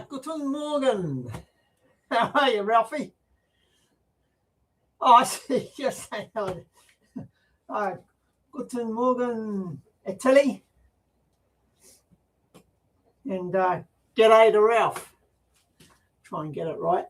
Guten Morgen. How are you, Ralphie? Oh, I see. Yes, I know. Guten Morgen, Italy. And g'day to Ralph. Try and get it right.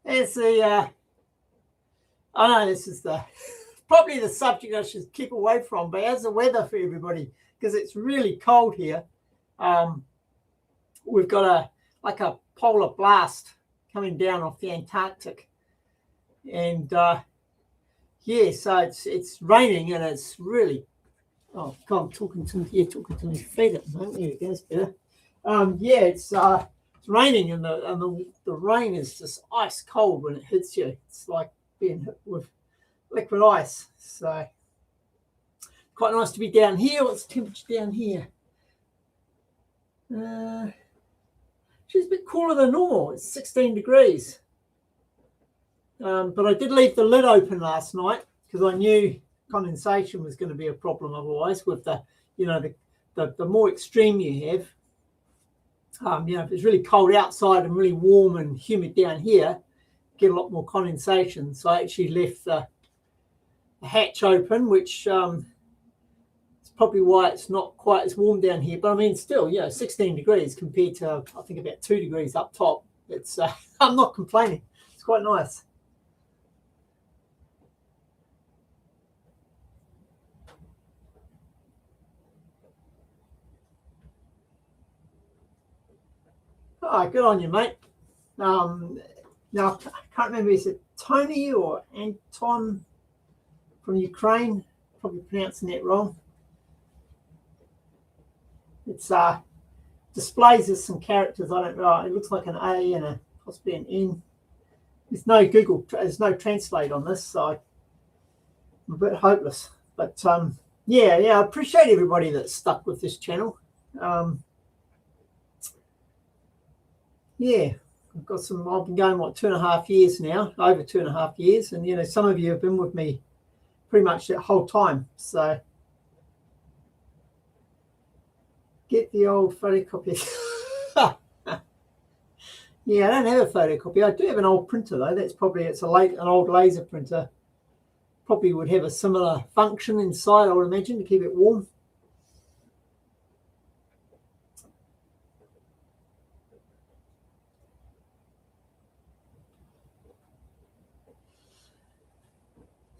There's the, I know this is probably the subject I should keep away from, but how's the weather for everybody? Because it's really cold here. We've got a polar blast coming down off the Antarctic. And yeah, so it's raining and it's really, oh God, I'm talking to me feet at the moment. There it goes, better. Yeah, it's raining and the rain is just ice cold when it hits you. It's like being hit with liquid ice. So quite nice to be down here. What's the temperature down here? She's a bit cooler than normal. It's 16 degrees. But I did leave the lid open last night because I knew condensation was going to be a problem otherwise with the more extreme you have. If it's really cold outside and really warm and humid down here, get a lot more condensation. So I actually left the hatch open, which is probably why it's not quite as warm down here. But I mean, still, 16 degrees compared to, I think, about 2 degrees up top. It's I'm not complaining. It's quite nice. Oh, good on you, mate. Now, I can't remember, is it Tony or Anton from Ukraine? Probably pronouncing that wrong. It's displays as some characters. I don't know. It looks like an A and possibly an N. There's no Google. There's no translate on this, so I'm a bit hopeless. But yeah, I appreciate everybody that's stuck with this channel. Yeah, I've been going, 2.5 years now, over 2.5 years. And, some of you have been with me pretty much that whole time. So get the old photocopy. Yeah, I don't have a photocopy. I do have an old printer though. It's an old laser printer. Probably would have a similar function inside, I would imagine, to keep it warm.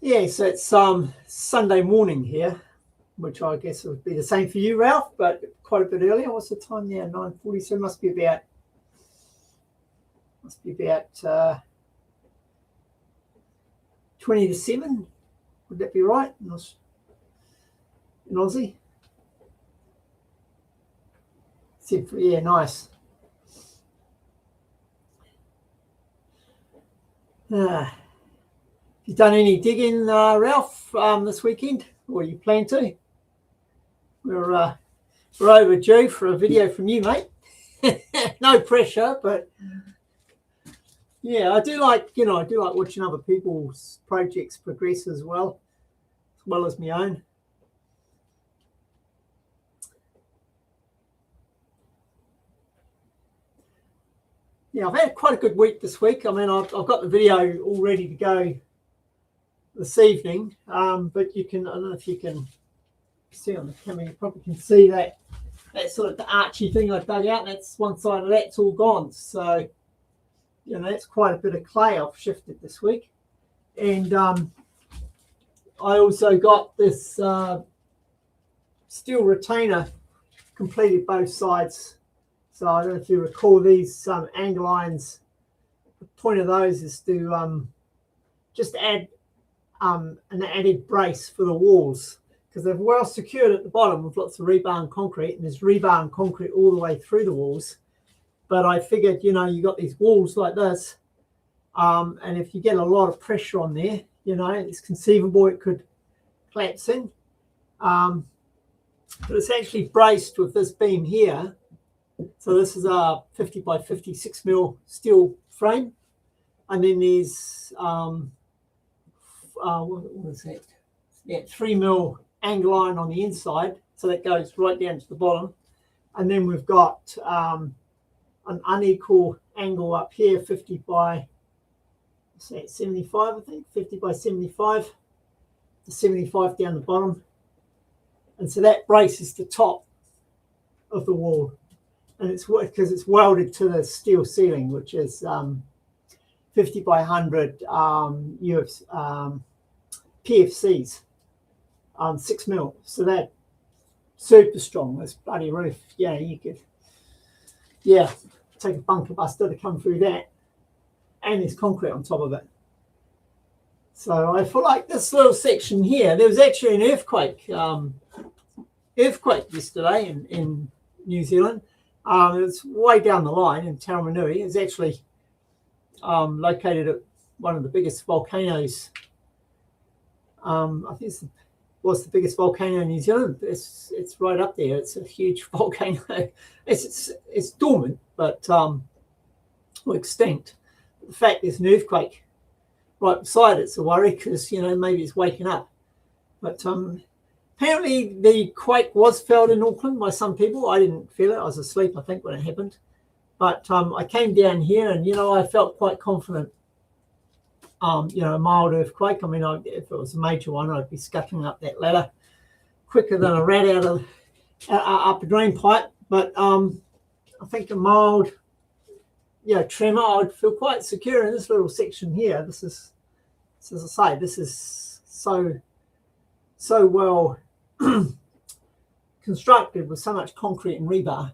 Yeah, so it's Sunday morning here, which I guess would be the same for you, Ralph, but quite a bit earlier. What's the time now? 9:40. So it must be about 20 to 7. Would that be right in Aussie? Yeah, nice. You done any digging, Ralph, this weekend, or you plan to? We're overdue for a video from you, mate. No pressure, but yeah, I do like watching other people's projects progress as well as my own. Yeah, I've had quite a good week this week. I mean, I've got the video all ready to go this evening, but I don't know if you can see on the camera, you probably can see that sort of the archy thing I dug out. That's one side of that's all gone. So, that's quite a bit of clay I've shifted this week. And I also got this steel retainer completed both sides. So I don't know if you recall these angle irons. The point of those is to just add an added brace for the walls, because they're well secured at the bottom with lots of rebar and concrete, and there's rebar and concrete all the way through the walls. But I figured, you got these walls like this, and if you get a lot of pressure on there, it's conceivable it could collapse in. But it's actually braced with this beam here, So this is a 50 by 56 mil steel frame, and then there's what is that? Yeah, 3 mil angle iron on the inside, so that goes right down to the bottom. And then we've got an unequal angle up here, 50 by 75, I think, 50 by 75, the 75 down the bottom. And so that braces the top of the wall. And it's because it's welded to the steel ceiling, which is 50 by 100 PFCs, 6 mil. So that super strong. This bloody roof, yeah, you could, take a bunker buster to come through that, and there's concrete on top of it. So I feel like this little section here, there was actually an earthquake yesterday in New Zealand. It's way down the line in Taramanui. It's actually located at one of the biggest volcanoes. I think it was the biggest volcano in New Zealand. It's right up there. It's a huge volcano. It's dormant, but extinct. The fact there's an earthquake right beside it's a worry, because maybe it's waking up. But apparently the quake was felt in Auckland by some people. I didn't feel it. I was asleep, I think, when it happened. But I came down here and I felt quite confident. A mild earthquake. I mean, if it was a major one, I'd be scuttling up that ladder quicker than a rat up a drain pipe. But I think a mild, tremor, I'd feel quite secure in this little section here. This is, as I say, this is so well constructed with so much concrete and rebar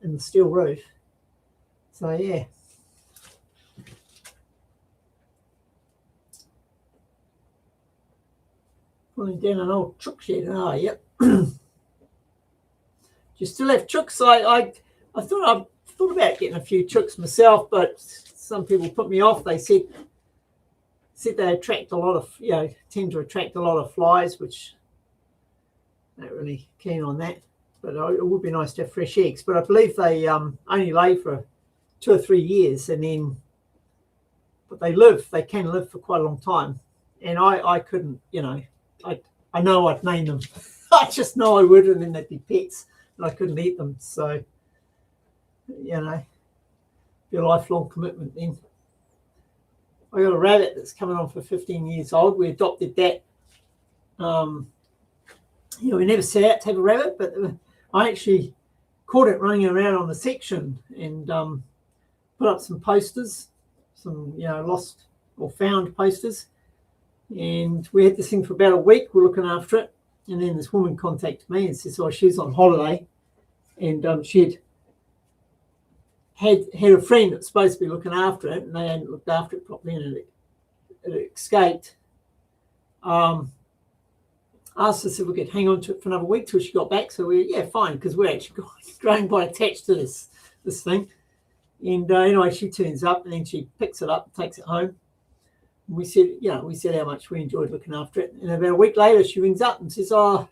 in the steel roof. So yeah. Pulling down an old chook shed. Oh, yep. Do you still have chooks? I thought about getting a few chooks myself, but some people put me off. They said they attract a lot of, tend to attract a lot of flies, which I'm not really keen on that. But it would be nice to have fresh eggs. But I believe they only lay for 2 or 3 years, and then, but they can live for quite a long time. And I couldn't, I know I'd name them. I just know I would, and then they'd be pets, and I couldn't eat them. So, be a lifelong commitment then. I got a rabbit that's coming on for 15 years old. We adopted that. We never set out to have a rabbit, but I actually caught it running around on the section and put up some posters, some lost or found posters. And we had this thing for about a week. We're looking after it. And then this woman contacted me and says, she's on holiday. And she had a friend that's supposed to be looking after it, and they hadn't looked after it properly, and it escaped. Asked us if we could hang on to it for another week till she got back. So fine, because we're actually growing quite attached to this thing. And anyway, she turns up, and then she picks it up and takes it home. We said how much we enjoyed looking after it. And about a week later, she rings up and says, how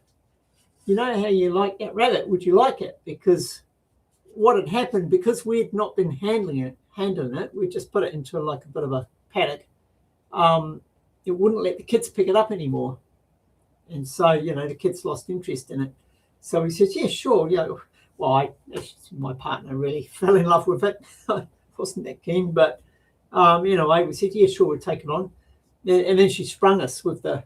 you like that rabbit? Would you like it? Because what had happened, because we had not been handling it, we just put it into like a bit of a paddock. It wouldn't let the kids pick it up anymore. And so, the kids lost interest in it. So we said, yeah, sure. Well, my partner really fell in love with it. I wasn't that keen, but anyway, we said, yeah, sure, we'll take it on. And then she sprung us with the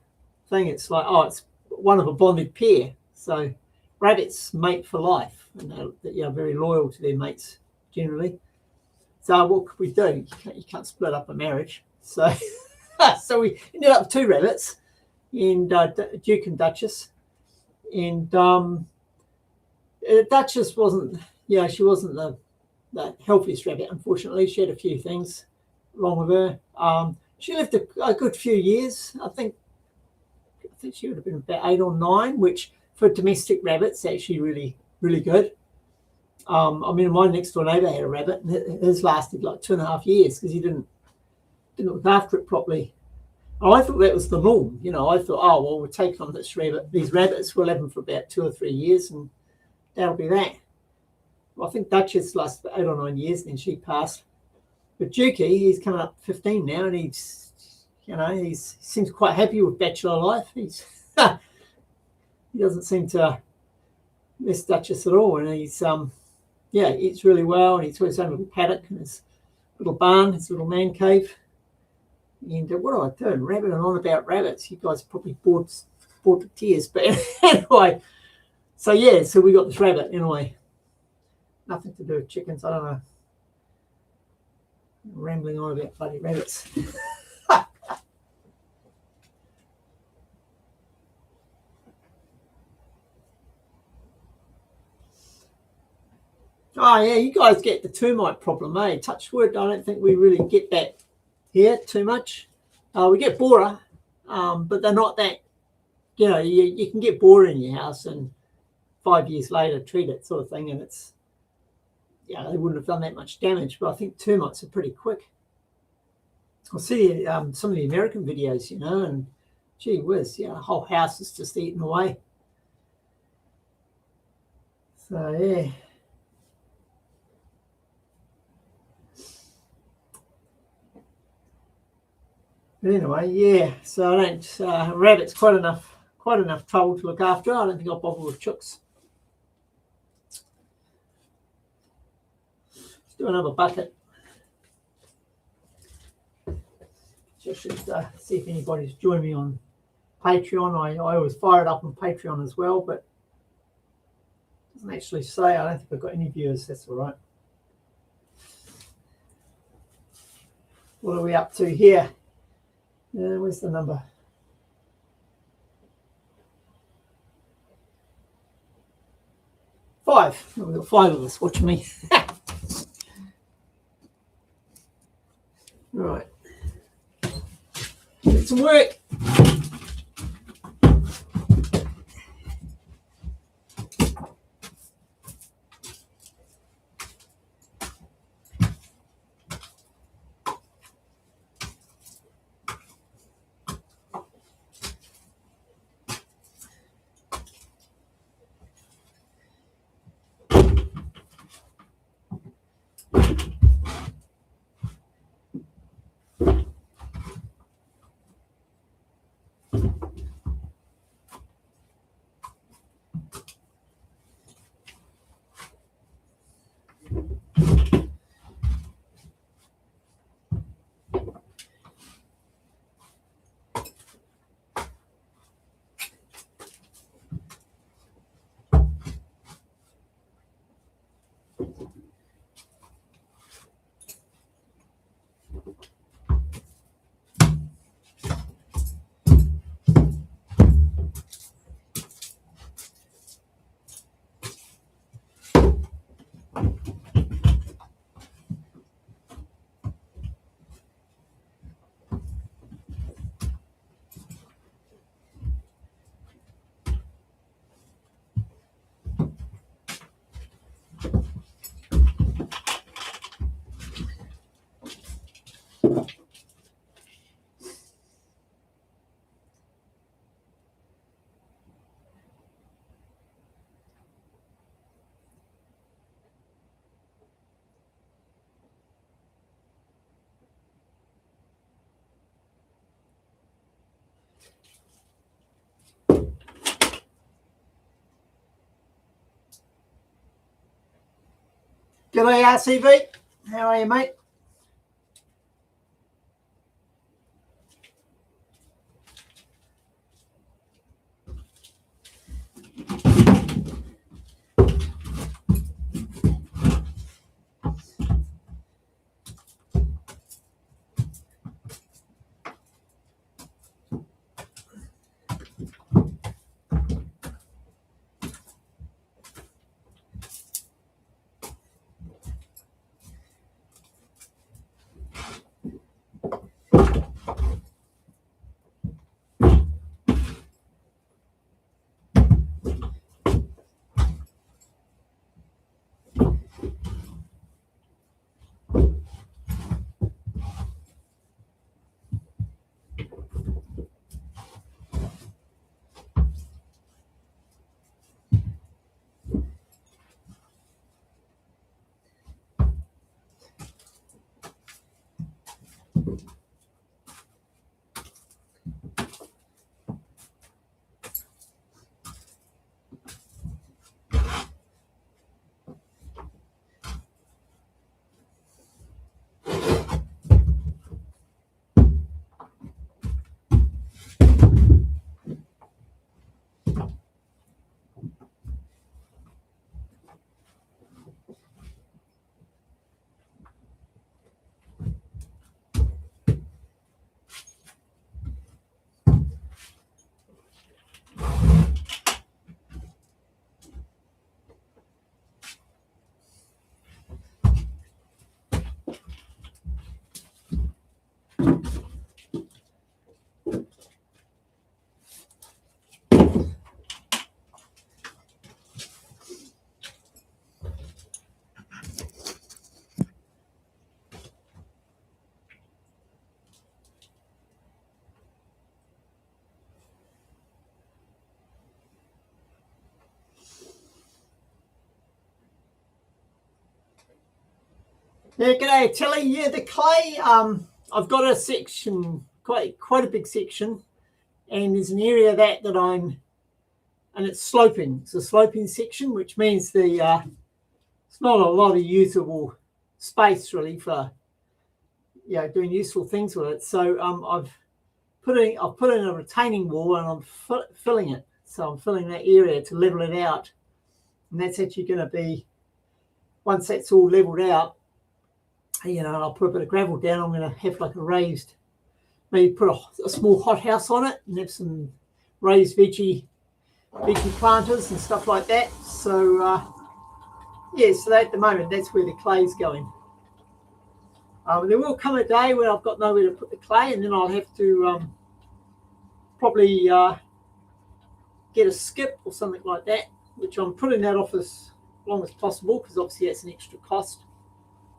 thing. It's like, it's one of a bonded pair. So rabbits mate for life, and they're very loyal to their mates generally. So what could we do? You can't split up a marriage. So so we ended up with 2 rabbits, and Duke and Duchess. And Duchess wasn't, she wasn't the healthiest rabbit, unfortunately. She had a few things wrong with her. She lived a good few years. I think she would have been about 8 or 9, which for domestic rabbits actually really, really good. My next door neighbour had a rabbit, and his lasted like 2.5 years because he didn't look after it properly. I thought that was the norm. I thought, we'll take on these rabbits, we'll have them for about 2 or 3 years, and that'll be that. Well, I think Duchess lasted 8 or 9 years, and then she passed. But Dukey, he's coming up 15 now, and he's, you know, he seems quite happy with bachelor life. He doesn't seem to miss Duchess at all, and he's eats really well, and he's got his own little paddock and his little barn, his little man cave. And what do I do? Rabbiting on about rabbits. You guys probably bored to tears, but anyway. So we got this rabbit anyway. Nothing to do with chickens. I don't know. I'm rambling on about bloody rabbits. Oh yeah, you guys get the termite problem, eh? Touch wood. I don't think we really get that here too much. We get borer, but they're not that. You know, you can get borer in your house, and 5 years later treat it, sort of thing, and it's, yeah, they wouldn't have done that much damage. But I think termites are pretty quick. I'll see some of the American videos, you know, and gee whiz, yeah, the whole house is just eaten away. So yeah. But anyway, yeah. So I don't. Rabbits quite enough trouble to look after. I don't think I'll bother with chooks. Let's do another bucket. Just should see if anybody's joined me on Patreon. I always fire it up on Patreon as well, but it doesn't actually say. I don't think I've got any viewers. That's all right. What are we up to here? Where's the number? 5. We've got 5 of us watching me. Right. Get some work. G'day, RCV. How are you, mate? Yeah, g'day Tilly. Yeah, the clay. I've got a section, quite a big section, and there's an area that and it's sloping. It's a sloping section, which means it's not a lot of usable space really for doing useful things with it. So I've put in a retaining wall and I'm filling it. So I'm filling that area to level it out, and that's actually going to be, once that's all leveled out, I'll put a bit of gravel down. I'm going to have like a raised, maybe put a small hothouse on it and have some raised veggie planters and stuff like that. So so at the moment that's where the clay's going. There will come a day where I've got nowhere to put the clay, and then I'll have to probably get a skip or something like that, which I'm putting that off as long as possible because obviously that's an extra cost.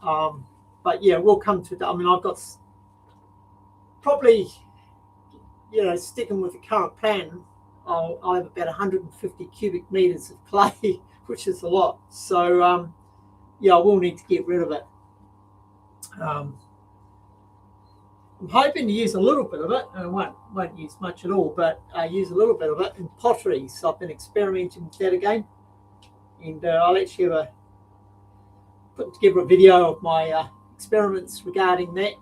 But yeah, we'll come to that. I mean, I've got probably, sticking with the current plan, I'll have about 150 cubic meters of clay, which is a lot. So I will need to get rid of it. I'm hoping to use a little bit of it, and I won't use much at all, but use a little bit of it in pottery. So I've been experimenting with that again, and I'll actually put together a video of my experiments regarding that.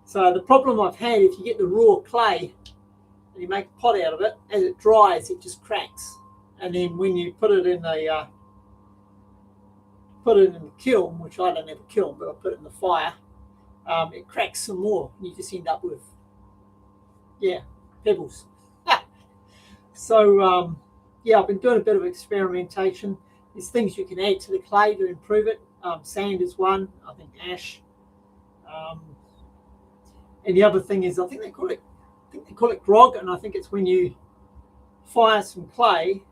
So the problem I've had, if you get the raw clay and you make a pot out of it, as it dries, it just cracks. And then when you put it in the kiln, which I don't have a kiln, but I put it in the fire, it cracks some more. You just end up with, pebbles. So, I've been doing a bit of experimentation. There's things you can add to the clay to improve it. Sand is one, I think ash. And the other thing is, I think they call it grog, and I think it's when you fire some clay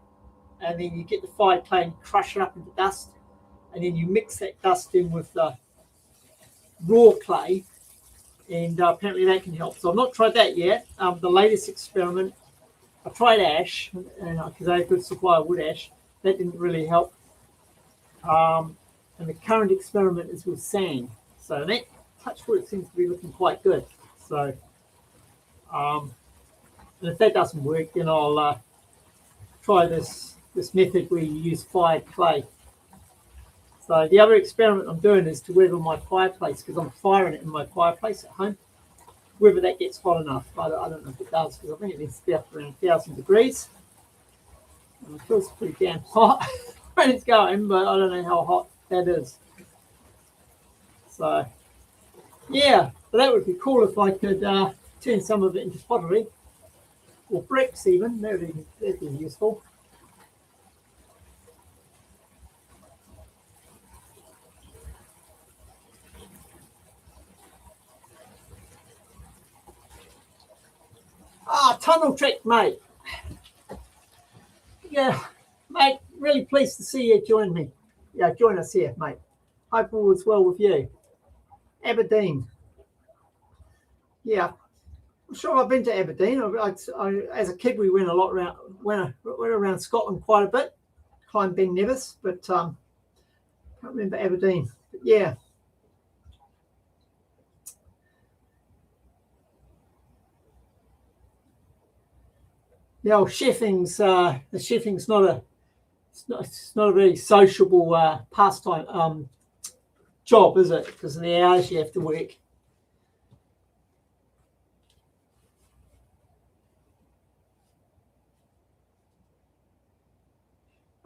and then you get the fired clay and crush it up into dust, and then you mix that dust in with the raw clay, and apparently that can help. So I've not tried that yet. The latest experiment, I tried ash, because I had a good supply of wood ash. That didn't really help. And the current experiment is with sand. So that, touch wood, seems to be looking quite good. So, and if that doesn't work, then I'll try this method where you use fired clay. So the other experiment I'm doing is to weather my fireplace, because I'm firing it in my fireplace at home. Whether that gets hot enough, I don't know if it does, because I think it needs to be up around 1,000 degrees. And it feels pretty damn hot when it's going, but I don't know how hot that is. So, yeah, but that would be cool if I could turn some of it into pottery, or bricks even. That'd be useful. Tunnel Trek, mate. Yeah, mate, really pleased to see you join me. Yeah, join us here, mate. Hope all is well with you. Aberdeen. Yeah, I'm sure I've been to Aberdeen. As a kid, we went a lot went around Scotland quite a bit. Climbed Ben Nevis, but can't remember Aberdeen. But yeah. The old chefing's it's not a very sociable pastime job, is it? Because of the hours you have to work.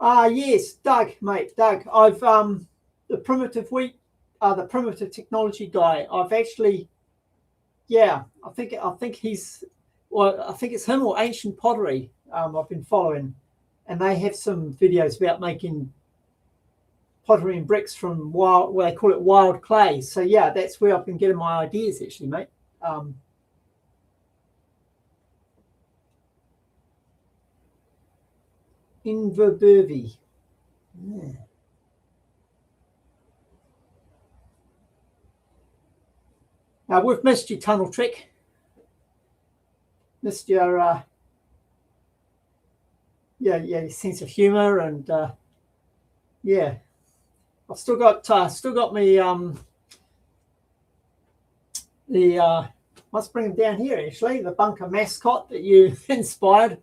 Yes, Doug, mate, Doug. I've the primitive technology guy. I've actually, I think he's, well, I think it's him or Ancient Pottery. I've been following, and they have some videos about making pottery and bricks from wild, well, they call it wild clay. So yeah, that's where I've been getting my ideas, actually, mate. Inverbervie. Yeah. We've missed you, Tunnel Trek. Missed your your sense of humour, and I've still got me must bring him down here actually, the bunker mascot that you inspired.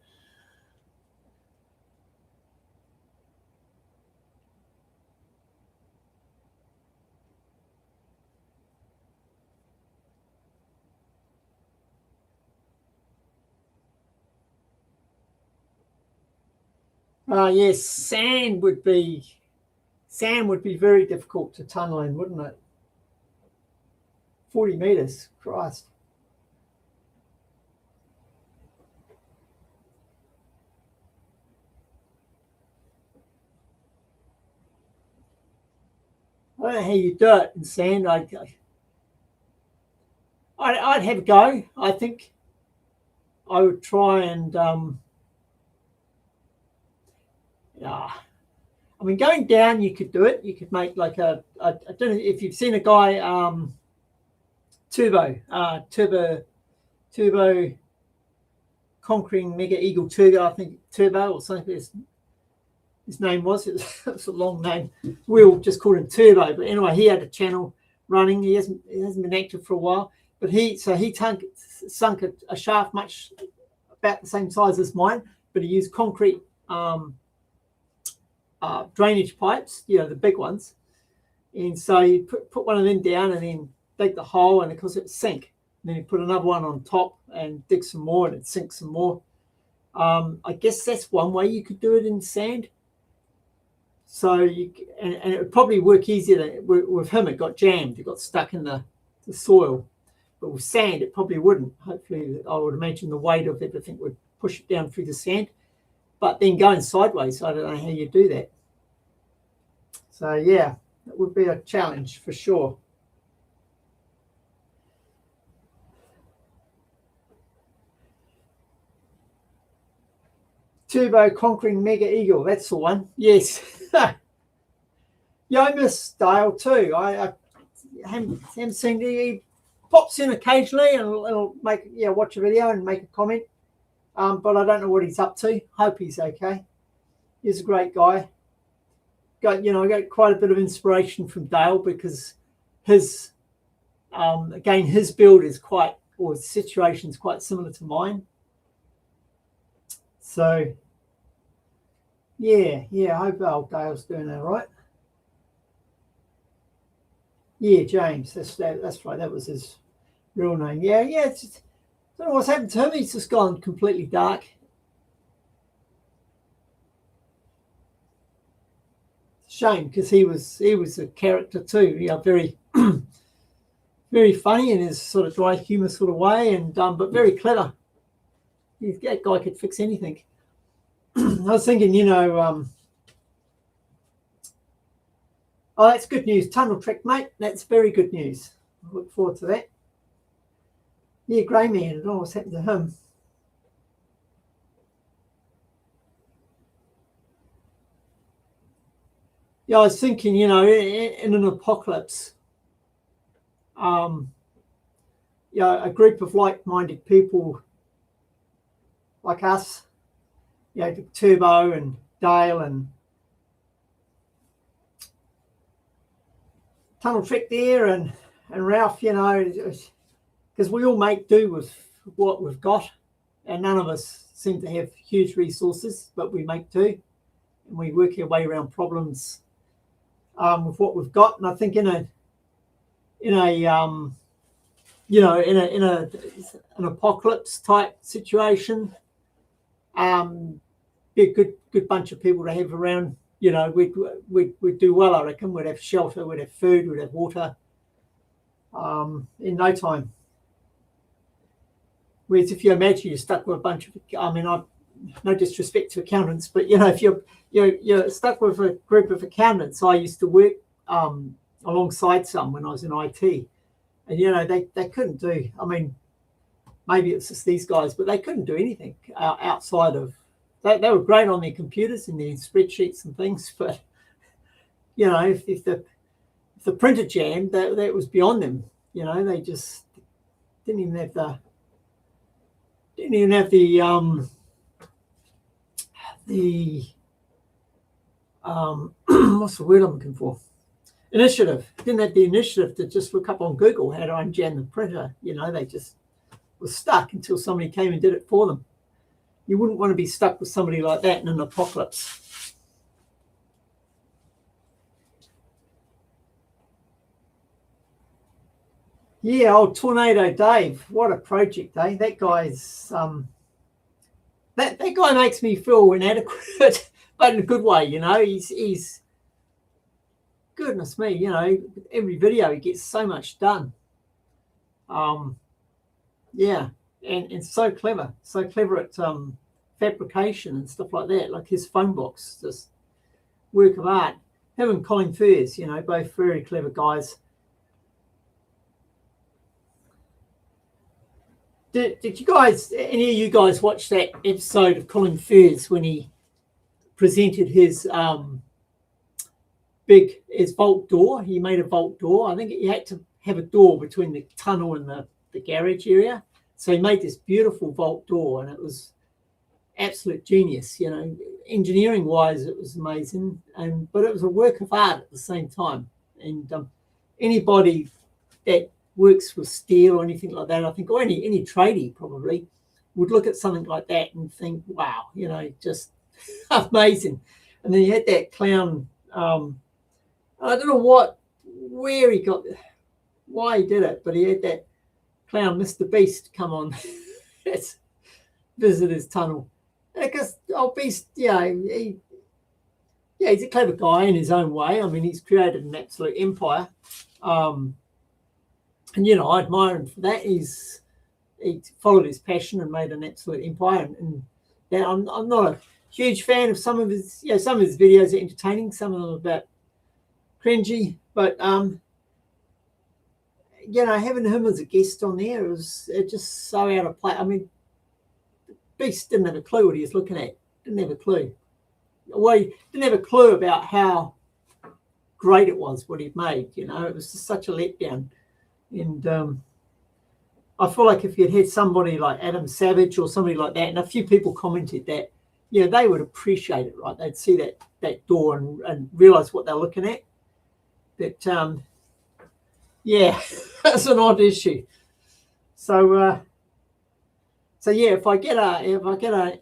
Yes, sand would be very difficult to tunnel in, wouldn't it? 40 meters, Christ. I don't know how you do it in sand. I'd have a go. I think I would try and I mean, going down, you could do it. You could make like I don't know if you've seen a guy, Turbo Conquering Mega Eagle Turbo, I think Turbo or something his name was. It was a long name. We all just called him Turbo. But anyway, he had a channel running. He hasn't been active for a while. But he sunk a shaft much about the same size as mine, but he used concrete drainage pipes, the big ones. And so you put one of them down and then dig the hole, and of course it sink. And then you put another one on top and dig some more, and it sinks some more. I guess that's one way you could do it in sand. So and it would probably work easier than with him. It got jammed, it got stuck in the soil. But with sand, it probably wouldn't. Hopefully, I would imagine the weight of everything would push it down through the sand. But then going sideways, I don't know how you do that. So yeah, it would be a challenge for sure. Turbo Conquering Mega Eagle, that's the one. Yes. Yeah, I miss Dale too. I haven't seen he pops in occasionally and it'll watch a video and make a comment. But I don't know what he's up to. Hope he's okay. He's a great guy. I got quite a bit of inspiration from Dale because his build is his situation is quite similar to mine. So yeah, I hope old Dale's doing all right. Yeah, James, that's right. That was his real name. Yeah. I don't know what's happened to him. He's just gone completely dark. Shame, because he was a character too. Very very funny in his sort of dry humor sort of way, and but very clever. That guy could fix anything. I was thinking, oh, that's good news. Tunnel Trek, mate. That's very good news. I look forward to that. Yeah, Grey Man. I don't know what's happened to him. Yeah, I was thinking, in an apocalypse, a group of like-minded people like us, Turbo and Dale and Tunnel Trek there and Ralph, because we all make do with what we've got, and none of us seem to have huge resources, but we make do, and we work our way around problems with what we've got. And I think in an apocalypse type situation, be a good bunch of people to have around. We'd do well, I reckon. We'd have shelter, we'd have food, we'd have water in no time. Whereas if you imagine you're stuck with a bunch of, no disrespect to accountants, but if you're stuck with a group of accountants. I used to work alongside some when I was in IT, and they couldn't do. Maybe it's just these guys, but they couldn't do anything outside of. They were great on their computers and their spreadsheets and things, but if the printer jammed, that was beyond them. They just didn't even have the what's the word I'm looking for? initiative. Didn't have the initiative to just look up on Google how to unjam the printer. You know, they just were stuck until somebody came and did it for them. You wouldn't want to be stuck with somebody like that in an apocalypse. Yeah, old Tornado Dave, what a project, eh? That guy's that guy makes me feel inadequate, but in a good way. You know, he's goodness me. You know, every video he gets so much done. Yeah, and so clever at fabrication and stuff like that. Like his phone box, just work of art. Him and Colin Furze, you know, both very clever guys. Did you guys, any of you guys, watch that episode of Colin Furze when he presented his vault door? He made a vault door. I think he had to have a door between the tunnel and the garage area. So he made this beautiful vault door, and it was absolute genius. You know, engineering wise, it was amazing, but it was a work of art at the same time. And anybody that works with steel or anything like that, I think, or any tradie probably would look at something like that and think, wow, you know, just amazing. And then you had that clown. I don't know where he got, why he did it, but he had that clown Mr. Beast come on visit his tunnel. Because old Beast, yeah, he's a clever guy in his own way. I mean, he's created an absolute empire. And, you know, I admire him for that. He followed his passion and made an absolute empire. And I'm not a huge fan of some of his, you know, some of his videos are entertaining, some of them are a bit cringy, but, you know, having him as a guest on there, it just so out of place. I mean, Beast didn't have a clue what he was looking at. Didn't have a clue. Well, he didn't have a clue about how great it was, what he'd made. You know, it was just such a letdown. And I feel like if you'd had somebody like Adam Savage or somebody like that, and a few people commented that, you know, they would appreciate it, right? They'd see that door and realise what they're looking at. But yeah, that's an odd issue. So yeah, if I get a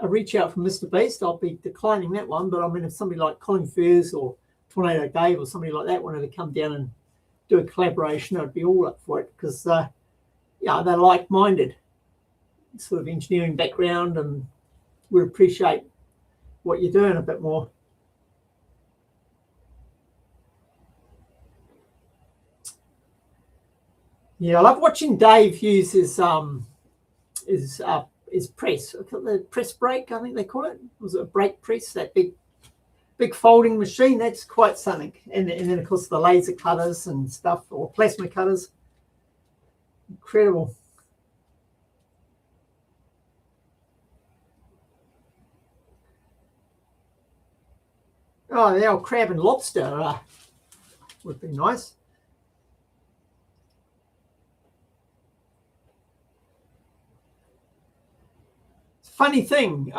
reach out from Mr. Beast, I'll be declining that one. But I mean, if somebody like Colin Furze or Tornado Dave or somebody like that wanted to come down and do a collaboration, I'd be all up for it, because yeah, they're like-minded, sort of engineering background, and would appreciate what you're doing a bit more. Yeah, I love watching Dave use his press, the press brake, I think they call it. Was it a brake press? That big folding machine. That's quite something. And then of course the laser cutters and stuff, or plasma cutters. Incredible. Oh, the old crab and lobster would be nice. Funny thing,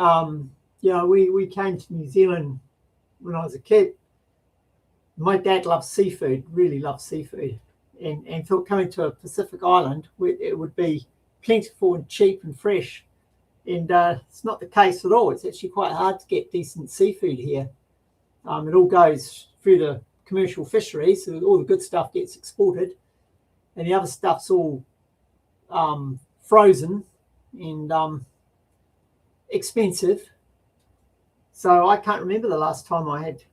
you know, we came to New Zealand when I was a kid. My dad loves seafood, really loves seafood, and thought coming to a Pacific island, it would be plentiful and cheap and fresh. And it's not the case at all. It's actually quite hard to get decent seafood here. It all goes through the commercial fisheries, so all the good stuff gets exported, and the other stuff's all frozen and expensive. So I can't remember the last time I had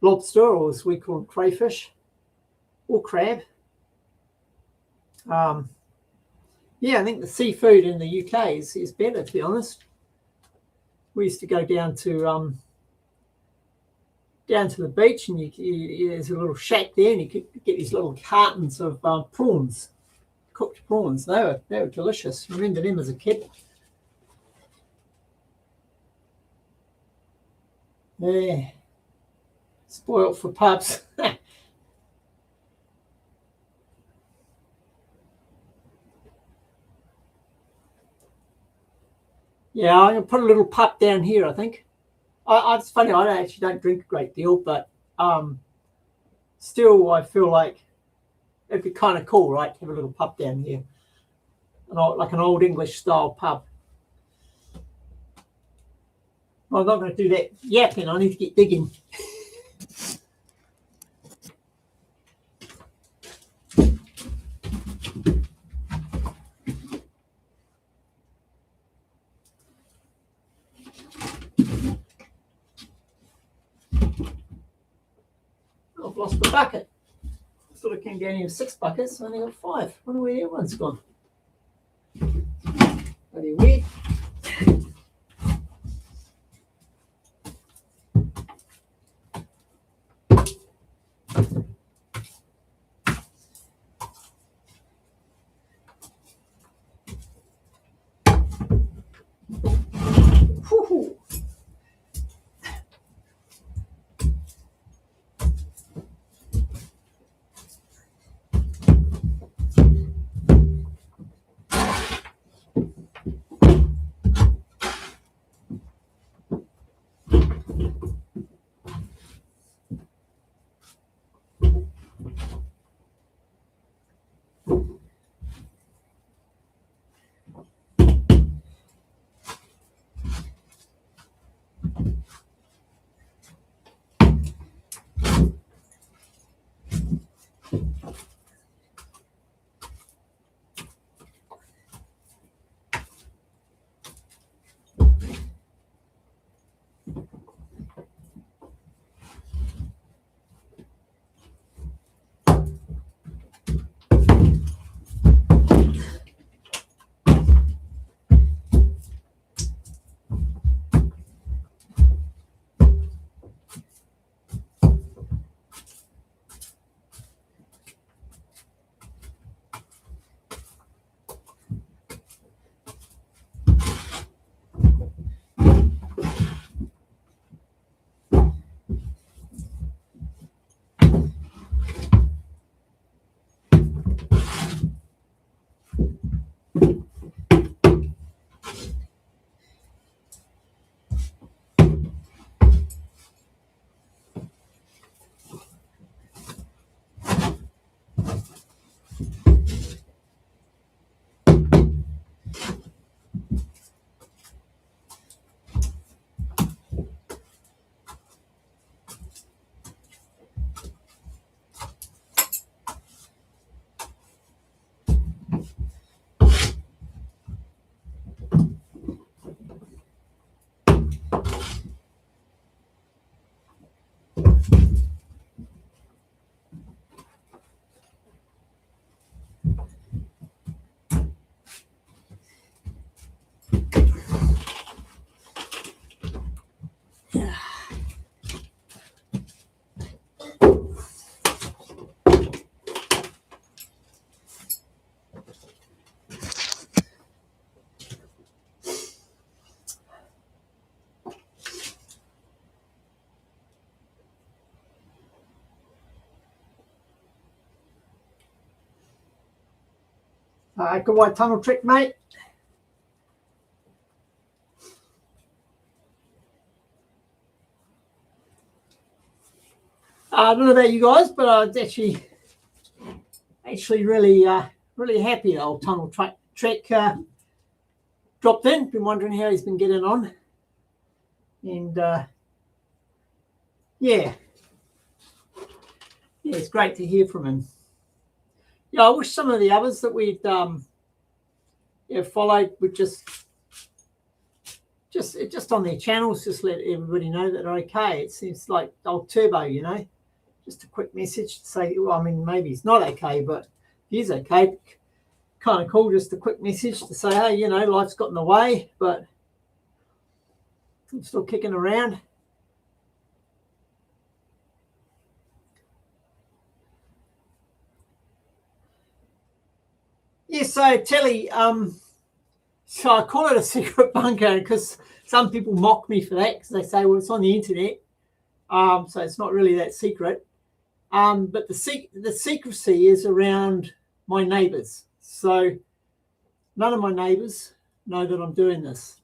lobster, or as we call them, crayfish or crab. Yeah, I think the seafood in the UK is better, to be honest. We used to go down to the beach, and there's a little shack there, and you could get these little cartons of prawns, cooked prawns. They were delicious. I remember them as a kid. Yeah, spoiled for pups. Yeah, I'm going to put a little pup down here, I think. It's funny, I actually don't drink a great deal, but still I feel like it'd be kind of cool, right, to have a little pub down here, like an old English style pub. Well, I'm not going to do that yapping. I need to get digging. I've lost the bucket. I thought it came down here with 6 buckets. I only got 5. I wonder where the other one's gone. Bloody weird. Whew. Good white tunnel trick, mate. I don't know about you guys, but I was actually really happy the old tunnel trek dropped in. Been wondering how he's been getting on, and yeah, it's great to hear from him. Yeah, I wish some of the others that we'd followed would just on their channels just let everybody know that they're okay. It seems like old Turbo, you know, just a quick message to say, well, I mean, maybe he's not okay, but he's okay. Kind of cool, just a quick message to say, hey, you know, life's got in the way, but I'm still kicking around. Yeah, so Telly, so I call it a secret bunker because some people mock me for that because they say, well, it's on the internet, so it's not really that secret. But the secrecy is around my neighbours. So none of my neighbours know that I'm doing this,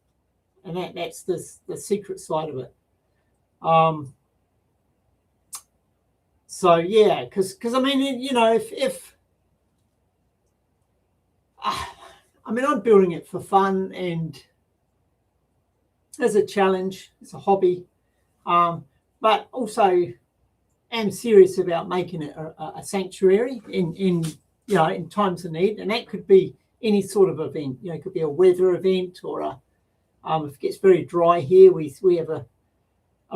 and that's the secret side of it. So yeah, because I mean, you know, if I mean, I'm building it for fun and as a challenge, it's a hobby, but also am serious about making it a sanctuary in you know, in times of need, and that could be any sort of event. You know, it could be a weather event or a if it gets very dry here, we have a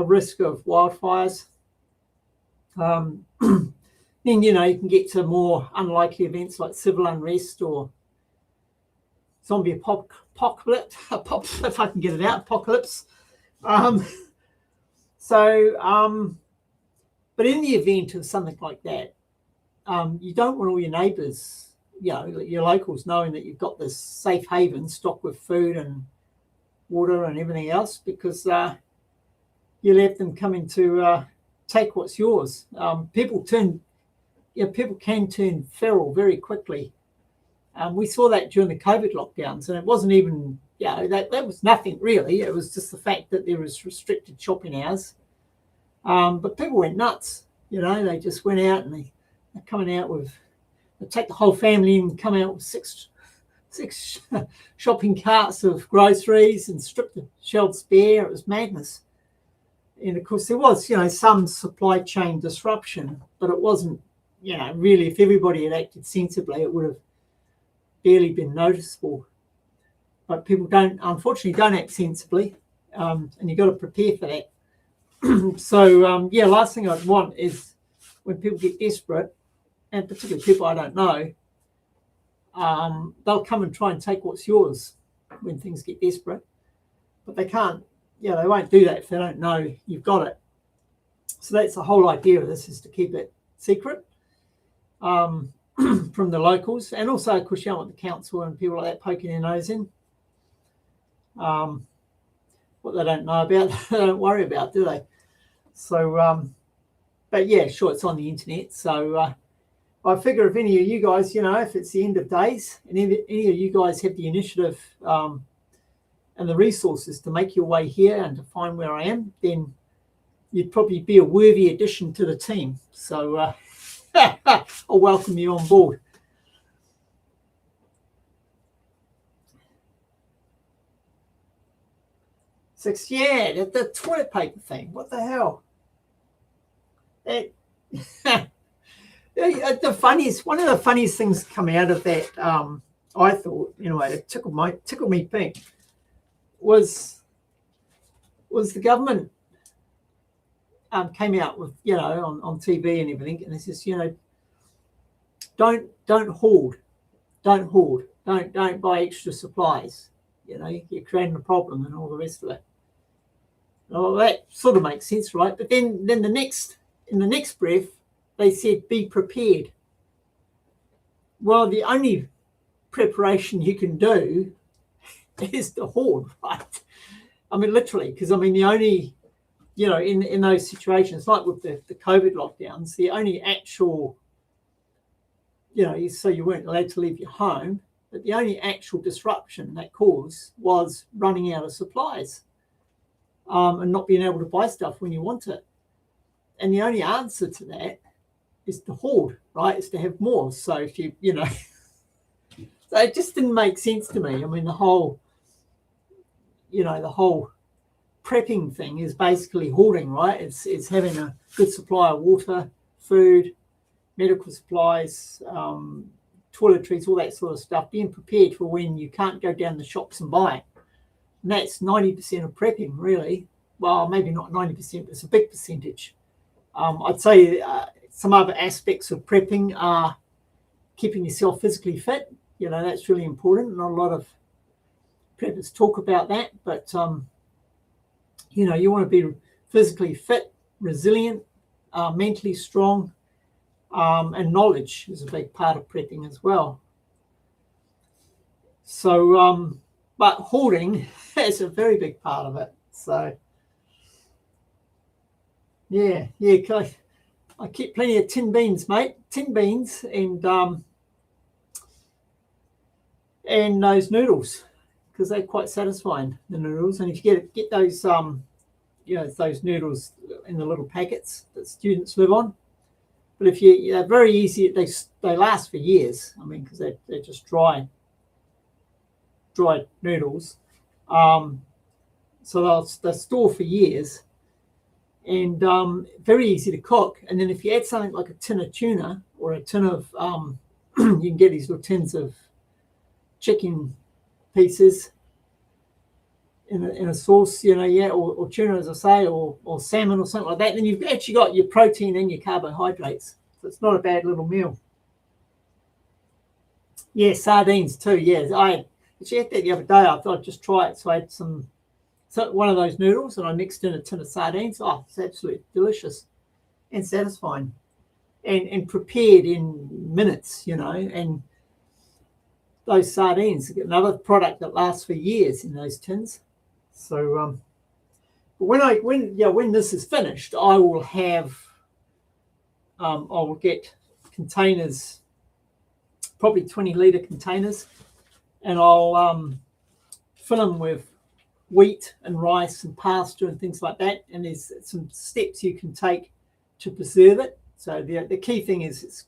risk of wildfires. Then, you know, you can get to more unlikely events like civil unrest or zombie apocalypse, if I can get it out, apocalypse. But in the event of something like that, you don't want all your neighbours, you know, your locals knowing that you've got this safe haven stocked with food and water and everything else, because you let them come in to take what's yours. People can turn feral very quickly. We saw that during the COVID lockdowns, and it wasn't even, you know, that was nothing really. It was just the fact that there was restricted shopping hours. But people went nuts, you know, they just went out and they're coming out with, they take the whole family and come out with six shopping carts of groceries and strip the shelves bare. It was madness. And of course there was, you know, some supply chain disruption, but it wasn't, you know, really, if everybody had acted sensibly, it would have barely been noticeable. But people unfortunately don't act sensibly, and you've got to prepare for that. So yeah, last thing I'd want is when people get desperate, and particularly people I don't know, they'll come and try and take what's yours when things get desperate. But they can't, you know, they won't do that if they don't know you've got it. So that's the whole idea of this, is to keep it secret from the locals. And also, of course, you don't want the council and people like that poking their nose in. What they don't know about, they don't worry about, do they? So, but yeah, sure, it's on the internet. So I figure if any of you guys, you know, if it's the end of days and any of you guys have the initiative and the resources to make your way here and to find where I am, then you'd probably be a worthy addition to the team. So I'll welcome you on board. Six, yeah, the toilet paper thing. What the hell? The funniest, one of the funniest things come out of that, I thought, anyway, it tickled me pink, was the government came out with, you know, on TV and everything, and it says, you know, don't hoard, don't buy extra supplies. You know, you're creating a problem and all the rest of it. Well, that sort of makes sense, right? But then in the next breath, they said, be prepared. Well, the only preparation you can do is to hoard, right? I mean, literally, because I mean, the only, you know, in those situations, like with the COVID lockdowns, the only actual, you know, so you weren't allowed to leave your home, but the only actual disruption that caused was running out of supplies and not being able to buy stuff when you want it. And the only answer to that is to hoard, right? Is to have more. So if you know, so it just didn't make sense to me. I mean, the whole prepping thing is basically hoarding, right? It's having a good supply of water, food, medical supplies, toiletries, all that sort of stuff, being prepared for when you can't go down the shops and buy it. And that's 90% of prepping, really. Well, maybe not 90%, but it's a big percentage. I'd say some other aspects of prepping are keeping yourself physically fit. You know, that's really important. Not a lot of preppers talk about that, but, you know, you want to be physically fit, resilient, mentally strong, and knowledge is a big part of prepping as well. So, but hoarding is a very big part of it. So, yeah, I keep plenty of tin beans, mate. Tin beans and those noodles, because they're quite satisfying, the noodles. And if you get those it's those noodles in the little packets that students live on. But if they're very easy, they last for years. I mean, because they're just dried noodles. So they'll store for years, and very easy to cook. And then if you add something like a tin of tuna or a tin of, you can get these little tins of chicken pieces in a sauce, or tuna, as I say, or salmon or something like that. Then you've actually got your protein and your carbohydrates. So it's not a bad little meal. Yeah, sardines too. Yeah, I actually had that the other day. I thought I'd just try it. So I had one of those noodles and I mixed in a tin of sardines. Oh, it's absolutely delicious and satisfying, and prepared in minutes, and those sardines, another product that lasts for years in those tins. So when this is finished, I will get containers, probably 20-litre containers, and I'll fill them with wheat and rice and pasta and things like that. And there's some steps you can take to preserve it. So the key thing is it's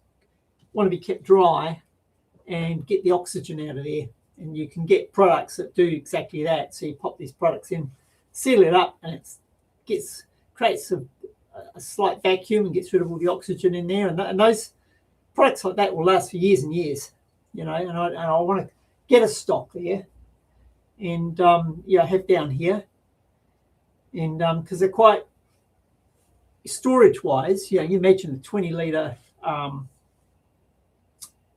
want to be kept dry and get the oxygen out of there. And you can get products that do exactly that. So you pop these products in, seal it up, and it creates a slight vacuum and gets rid of all the oxygen in there. And those products like that will last for years and years, and I want to get a stock there and have down here. And because they're quite storage-wise, you imagine a 20-litre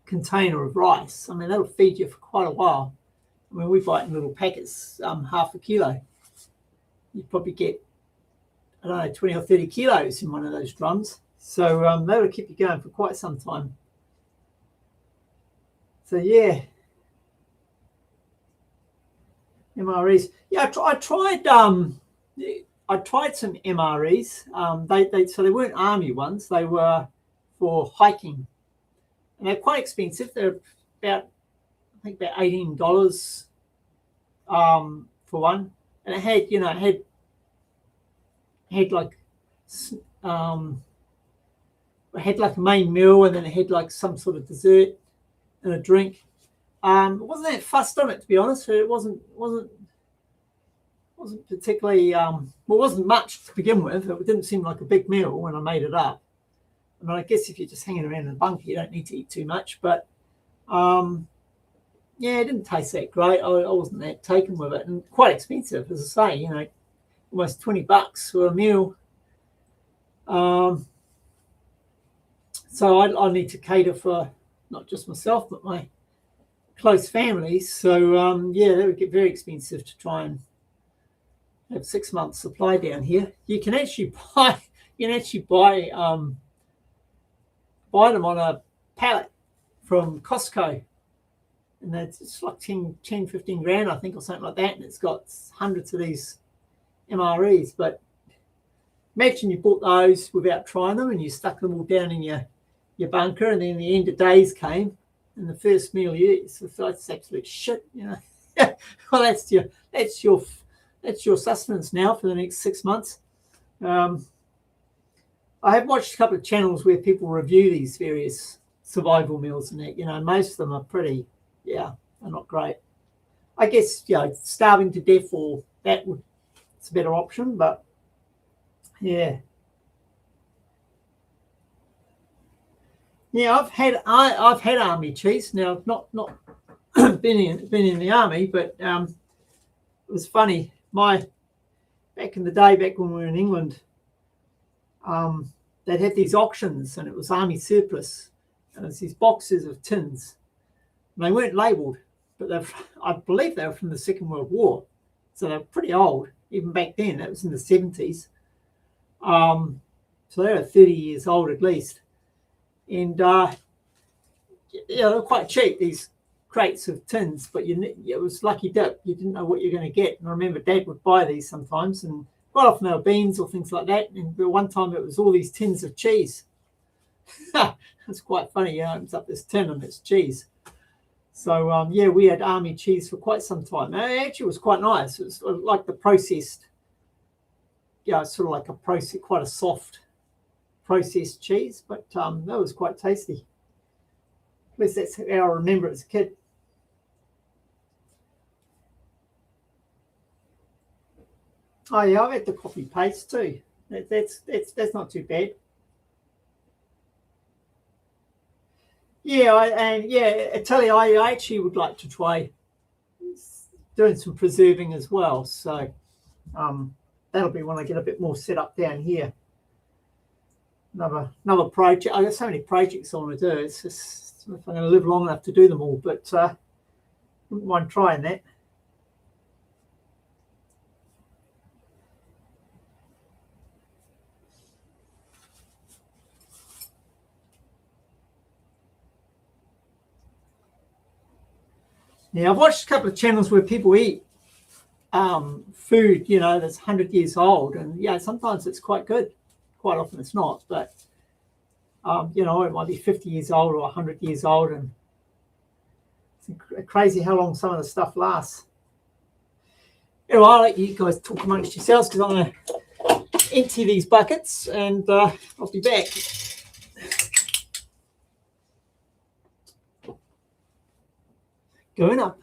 container of rice. I mean, that'll feed you for quite a while. I mean, we buy it in little packets, half a kilo. You probably get, 20 or 30 kilos in one of those drums. So that'll keep you going for quite some time. So yeah, MREs. Yeah, I tried some MREs. So they weren't army ones. They were for hiking. And they're quite expensive. They're about $18 for one. And it had like a main meal, and then it had like some sort of dessert and a drink. It wasn't that fussed on it, to be honest. It wasn't particularly it wasn't much to begin with. It didn't seem like a big meal when I made it up. I mean, I guess if you're just hanging around in a bunker, you don't need to eat too much. But it didn't taste that great. I wasn't that taken with it, and quite expensive, as I say. Almost $20 for a meal. So I need to cater for not just myself, but my close family. So that would get very expensive to try and have 6 months supply down here. You can actually buy them on a pallet from Costco, and it's like 10-15 grand, I think, or something like that, and it's got hundreds of these MREs. But imagine you bought those without trying them, and you stuck them all down in your bunker, and then the end of days came, and the first meal you eat, so it's absolute shit, Well, that's your sustenance now for the next 6 months. I have watched a couple of channels where people review these various survival meals and that, most of them are pretty, they're not great. I guess, starving to death or that it's a better option, but yeah. Yeah, I've had army cheese. Now, not been in the army, but it was funny. Back in the day, back when we were in England, they'd had these auctions, and it was army surplus, and it's these boxes of tins, and they weren't labelled, but I believe they were from the Second World War, so they're pretty old. Even back then, that was in the 70s. So they were 30 years old at least, and they're quite cheap, these crates of tins, but it was lucky dip. You didn't know what you're going to get. And I remember Dad would buy these sometimes, and quite often they were beans or things like that. And one time it was all these tins of cheese. It's quite funny. It opens up this tin and it's cheese. So we had army cheese for quite some time. It actually was quite nice. It was like the processed sort of like a process, quite a soft processed cheese, but that was quite tasty. At least that's how I remember it as a kid. Oh yeah, I've had the coffee paste too. That's not too bad. Yeah, I tell you, I actually would like to try doing some preserving as well. So that'll be when I get a bit more set up down here. Another project. I got so many projects I want to do. It's just if I'm going to live long enough to do them all, but wouldn't mind trying that. Yeah, I've watched a couple of channels where people eat food, that's 100 years old, and yeah, sometimes it's quite good. Quite often it's not, but it might be 50 years old or 100 years old, and it's crazy how long some of the stuff lasts. Anyway, I'll let you guys talk amongst yourselves because I'm going to empty these buckets and I'll be back. Going up.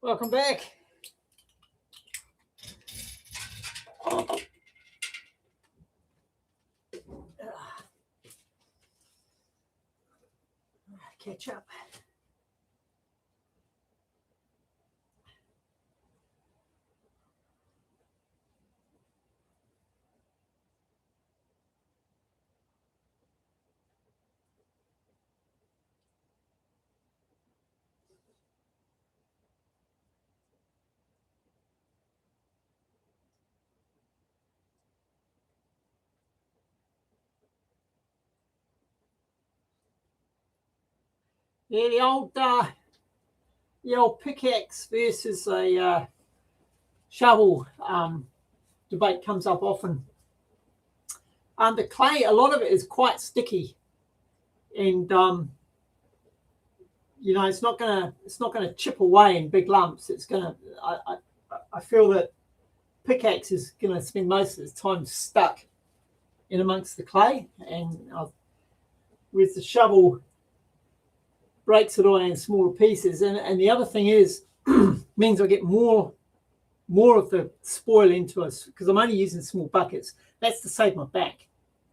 Welcome back. Catch up. Yeah, the old pickaxe versus a shovel debate comes up often. The clay, a lot of it is quite sticky, and you know, it's not gonna chip away in big lumps. It's gonna. I feel that pickaxe is gonna spend most of its time stuck in amongst the clay, and with the shovel breaks it away in smaller pieces. And the other thing is means I get more of the spoil into us because I'm only using small buckets. That's to save my back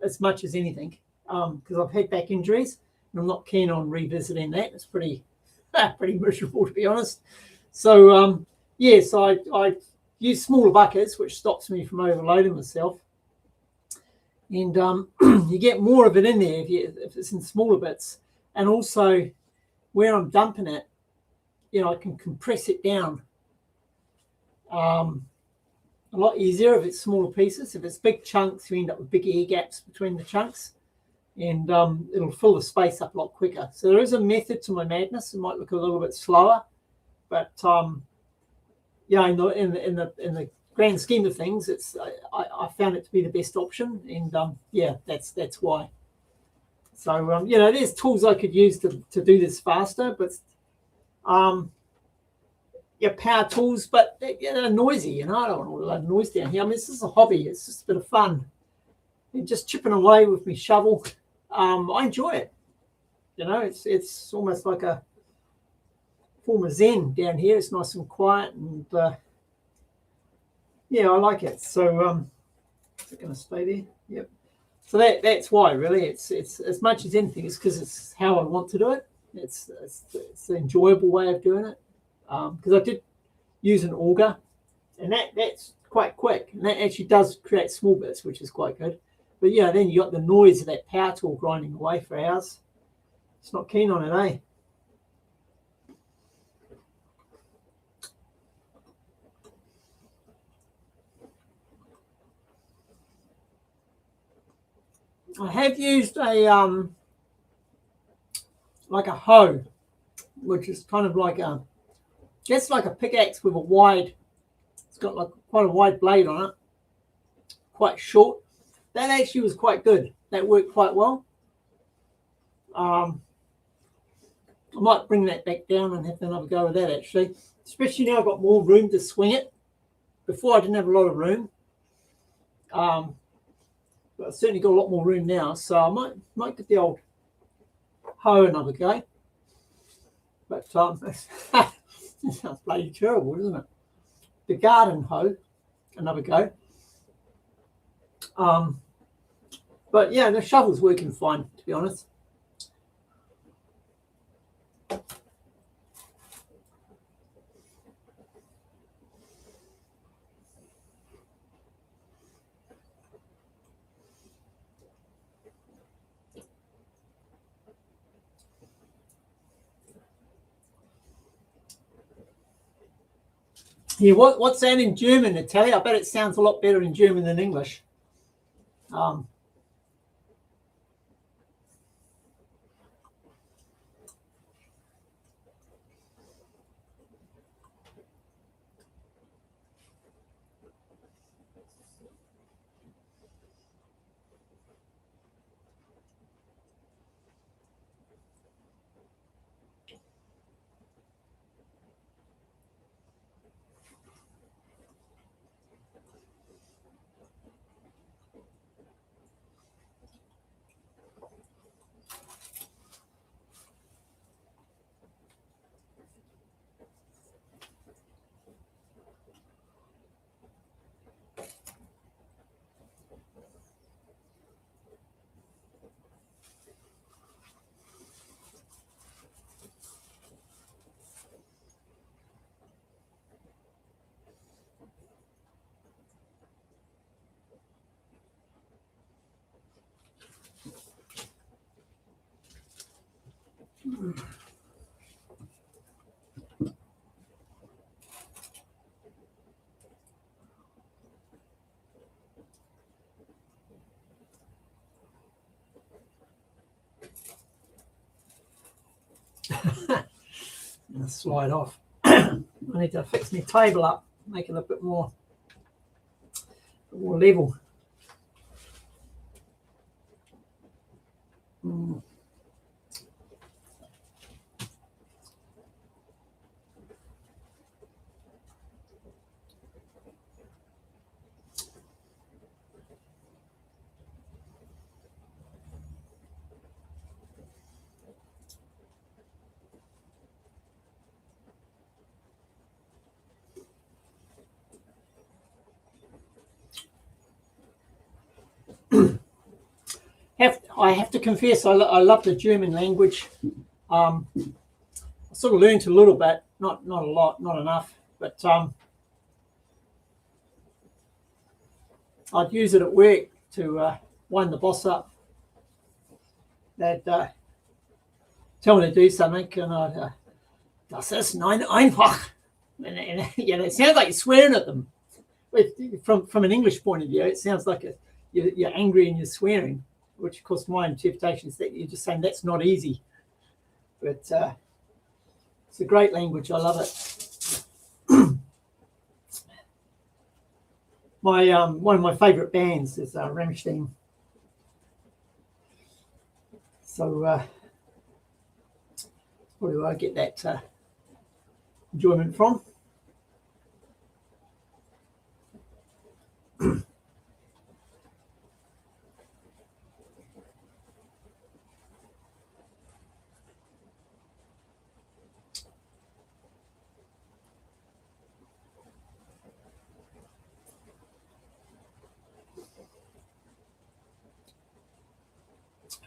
as much as anything, because I've had back injuries and I'm not keen on revisiting that. It's pretty miserable, to be honest. So yes, I use smaller buckets, which stops me from overloading myself. And you get more of it in there if it's in smaller bits. And also where I'm dumping it, you know, I can compress it down a lot easier if it's smaller pieces. If it's big chunks, you end up with big air gaps between the chunks, and it'll fill the space up a lot quicker. So there is a method to my madness. It might look a little bit slower, but yeah, in the grand scheme of things, it's I found it to be the best option, and yeah, that's why. So you know, there's tools I could use to do this faster, but yeah, power tools, but they're noisy. You know, I don't want all that noise down here. I mean, this is a hobby. It's just a bit of fun. And just chipping away with my shovel, I enjoy it. You know, it's almost like a form of zen down here. It's nice and quiet, and yeah, I like it. So is it going to stay there? Yep. So that's why, really. It's as much as anything. It's because it's how I want to do it. It's an enjoyable way of doing it. Because I did use an auger, and that's quite quick, and that actually does create small bits, which is quite good. But yeah, then you got the noise of that power tool grinding away for hours. It's not keen on it, eh? I have used a like a hoe, which is kind of like just like a pickaxe with a wide. It's got like quite a wide blade on it, quite short. That actually was quite good. That worked quite well. I might bring that back down and have another go with that, actually. Especially now I've got more room to swing it. Before I didn't have a lot of room. But I've certainly got a lot more room now, so I might get the old hoe another go. But it sounds bloody terrible, doesn't it? The garden hoe another go. But yeah, the shovel's working fine, to be honest. Yeah, what's that in German, Natalia? I bet it sounds a lot better in German than English. this slide off. I need to fix my table up, make it a bit more level. I have to confess, I love the German language. I sort of learned a little bit, not a lot, not enough, but I'd use it at work to wind the boss up. They'd tell me to do something, and I'd, das ist einfach. And you know, it sounds like you're swearing at them. From an English point of view, it sounds like you're angry and you're swearing, which of course my interpretation is that you're just saying that's not easy. But it's a great language. I love it. One of my favourite bands is Rammstein. So where do I get that enjoyment from?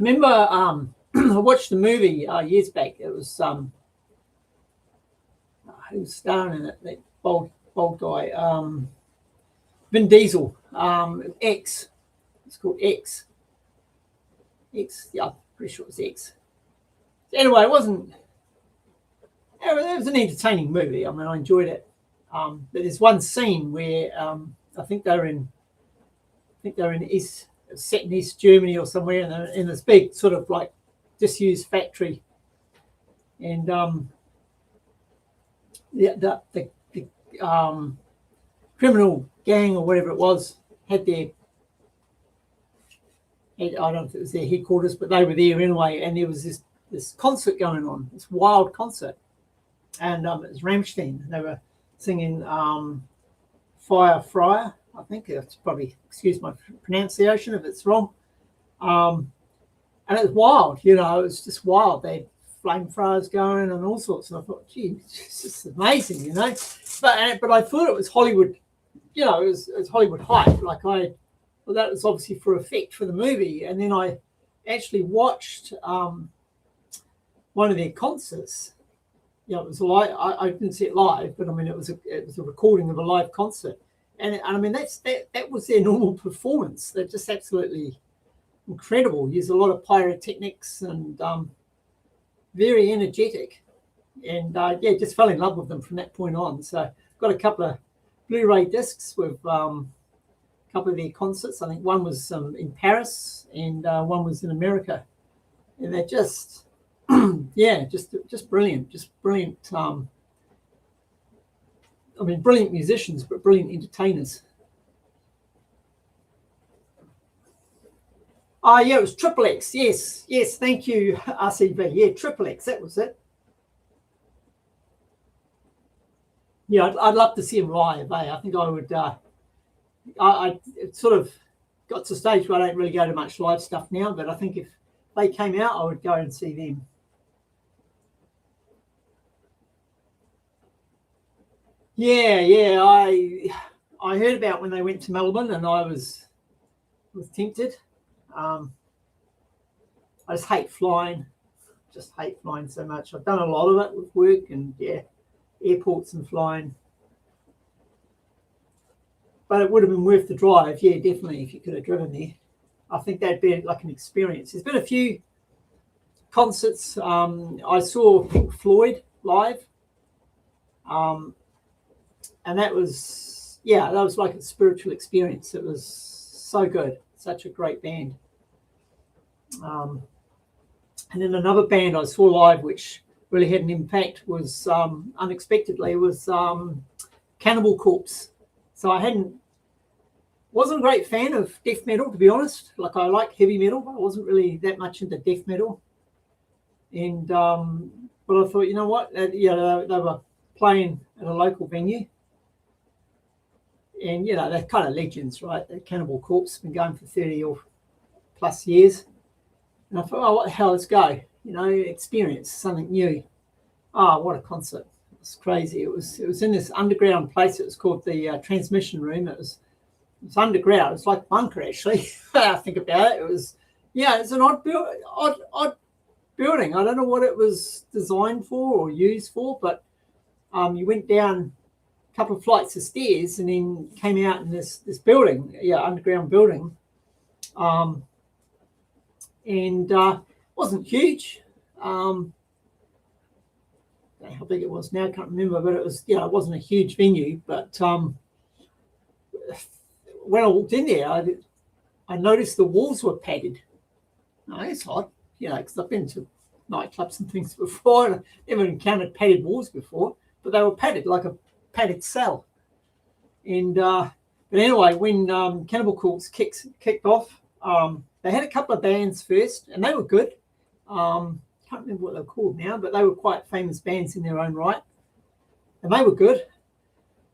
Remember, I watched the movie years back. It was who was starring in it? That bold guy, Vin Diesel. X. It's called X. X. Yeah, I'm pretty sure it was X. Anyway, it wasn't. It was an entertaining movie. I mean, I enjoyed it. But there's one scene where I think they're in set in East Germany or somewhere, in this big sort of like disused factory, and the criminal gang or whatever it was had I don't know if it was their headquarters, but they were there anyway, and there was this concert going on, this wild concert, and it was Rammstein. They were singing Fire Fryer. I think it's probably, excuse my pronunciation if it's wrong. And it was wild, you know, it was just wild. They had flamethrowers going and all sorts. And I thought, gee, it's just amazing, you know. But I thought it was Hollywood, you know, it was Hollywood hype. Like well, that was obviously for effect for the movie. And then I actually watched one of their concerts. You know, it was live. I didn't see it live, but I mean, it was a recording of a live concert. And I mean, that was their normal performance. They're just absolutely incredible. Use a lot of pyrotechnics and very energetic. And yeah, just fell in love with them from that point on. So got a couple of Blu-ray discs with a couple of their concerts. I think one was in Paris and one was in America. And they're just, yeah, just brilliant, I mean, brilliant musicians, but brilliant entertainers. Yeah, it was Triple X. Yes, thank you, RCB. Yeah, Triple X, that was it. Yeah, I'd love to see him live. I think I would. I sort of got to a stage where I don't really go to much live stuff now, but I think if they came out, I would go and see them. Yeah. I heard about when they went to Melbourne, and I was tempted. I just hate flying. Just hate flying so much. I've done a lot of it with work and yeah, airports and flying. But it would have been worth the drive. Yeah, definitely, if you could have driven there. I think that'd be like an experience. There's been a few concerts. I saw Pink Floyd live. And that was like a spiritual experience. It was so good. Such a great band. And then another band I saw live, which really had an impact was unexpectedly was Cannibal Corpse. So wasn't a great fan of death metal, to be honest. Like, I like heavy metal, but I wasn't really that much into death metal. And but I thought, you know what? They were playing at a local venue, and they're kind of legends, right? The Cannibal Corpse been going for 30 or plus years, and I thought, oh, what the hell? Let's go. Experience something new. Oh, what a concert! It was crazy. It was in this underground place. It was called the Transmission Room. It was underground. It's like a bunker, actually. I think about it. It was, it's an odd building. I don't know what it was designed for or used for, but you went down a couple of flights of stairs and then came out in this building, underground building, and wasn't huge. How big it was now, I can't remember, but it was, it wasn't a huge venue. But when I walked in there, I noticed the walls were padded. No, it's odd, because I've been to nightclubs and things before, and I never encountered padded walls before, but they were padded, like a padded cell. And but anyway, when Cannibal Corpse kicked off, they had a couple of bands first, and they were good. Can't remember what they're called now, but they were quite famous bands in their own right, and they were good.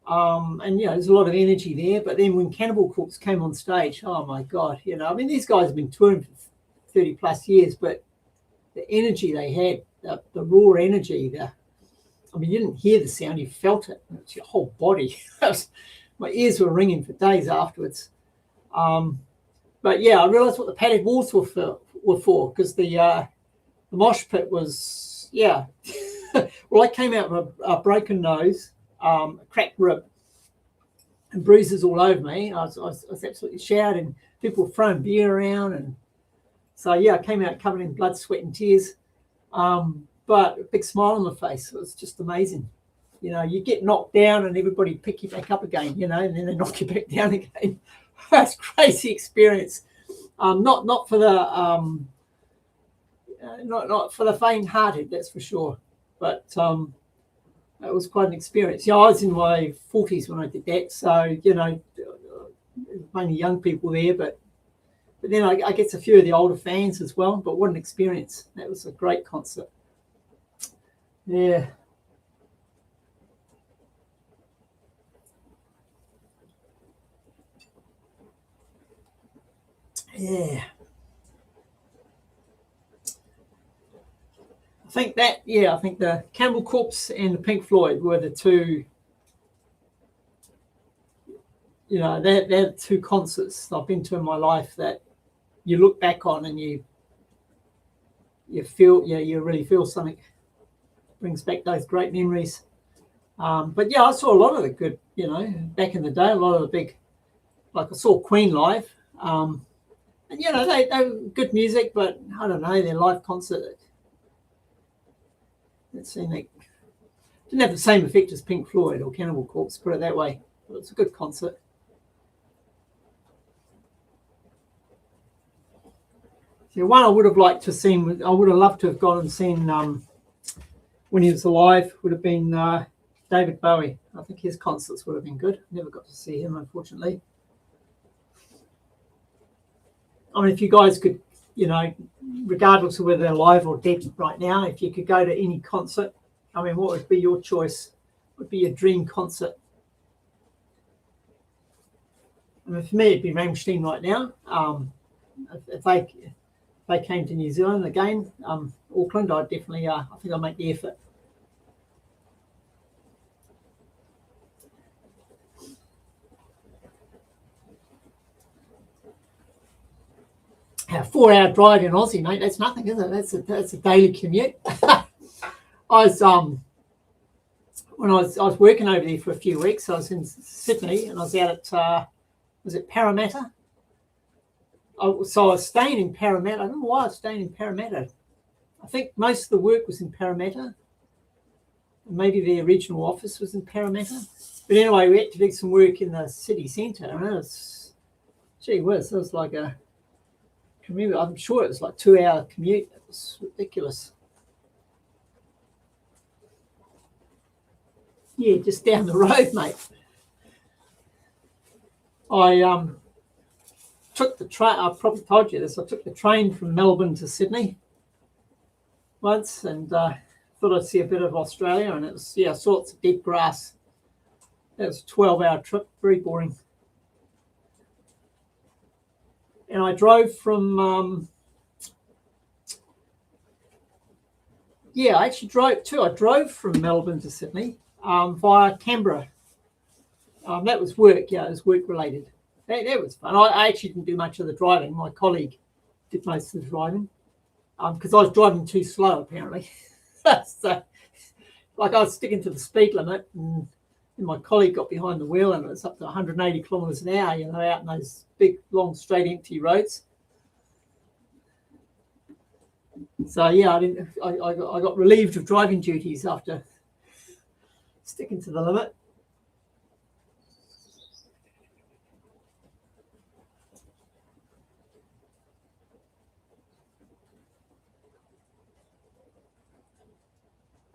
And there's a lot of energy there. But then when Cannibal Corpse came on stage, oh my God, these guys have been touring for 30 plus years, but the energy they had, the raw energy, you didn't hear the sound, you felt it. It's your whole body. My ears were ringing for days afterwards. But I realised what the padded walls were for, because the mosh pit was, well, I came out with a broken nose, a cracked rib, and bruises all over me. I was absolutely shouting. People were throwing beer around, and so I came out covered in blood, sweat, and tears, but a big smile on the face. It was just amazing. You get knocked down, and everybody pick you back up again. And then they knock you back down again. That's a crazy experience. Not for the not for the faint-hearted, that's for sure. But it was quite an experience. I was in my 40s when I did that, so mainly young people there, but then I guess a few of the older fans as well. But what an experience! That was a great concert. Yeah. Yeah. I think the Cannibal Corpse and the Pink Floyd were the two, they're the two concerts I've been to in my life that you look back on and you feel, you really feel something. Brings back those great memories. But I saw a lot of the good, back in the day, a lot of the big, like I saw Queen live. And they were good music, but I don't know, their live concert, it seemed like didn't have the same effect as Pink Floyd or Cannibal Corpse, put it that way. But it's a good concert. So one I would have liked to have seen, I would have loved to have gone and seen when he was alive, would have been David Bowie. I think his concerts would have been good. Never got to see him, unfortunately. If you guys could, regardless of whether they're alive or dead right now, if you could go to any concert, what would be your choice? What would be your dream concert? For me, it'd be Rammstein right now. If they came to New Zealand again, Auckland, I'd definitely, I think I'll make the effort. A 4-hour drive in Aussie, mate. That's nothing, is it? That's a daily commute. When I was working over there for a few weeks. I was in Sydney, and I was out at was it Parramatta? So I was staying in Parramatta. I don't know why I was staying in Parramatta. I think most of the work was in Parramatta. Maybe their regional office was in Parramatta. But anyway, we had to do some work in the city centre, and it was, gee whiz, it was like a. I'm sure it was like 2-hour commute. It was ridiculous. Yeah, just down the road, mate. I took the train. I probably told you this. I took the train from Melbourne to Sydney once, and thought I'd see a bit of Australia. And it was sorts of dead grass. It was a 12-hour trip, very boring. And I drove from. I actually drove too. I drove from Melbourne to Sydney via Canberra. That was work. Yeah, it was work related. That was fun. I actually didn't do much of the driving. My colleague did most of the driving because I was driving too slow, apparently. So, like, I was sticking to the speed limit, and my colleague got behind the wheel, and it was up to 180 kilometres an hour, out in those big, long, straight, empty roads. So, yeah, I got relieved of driving duties after sticking to the limit.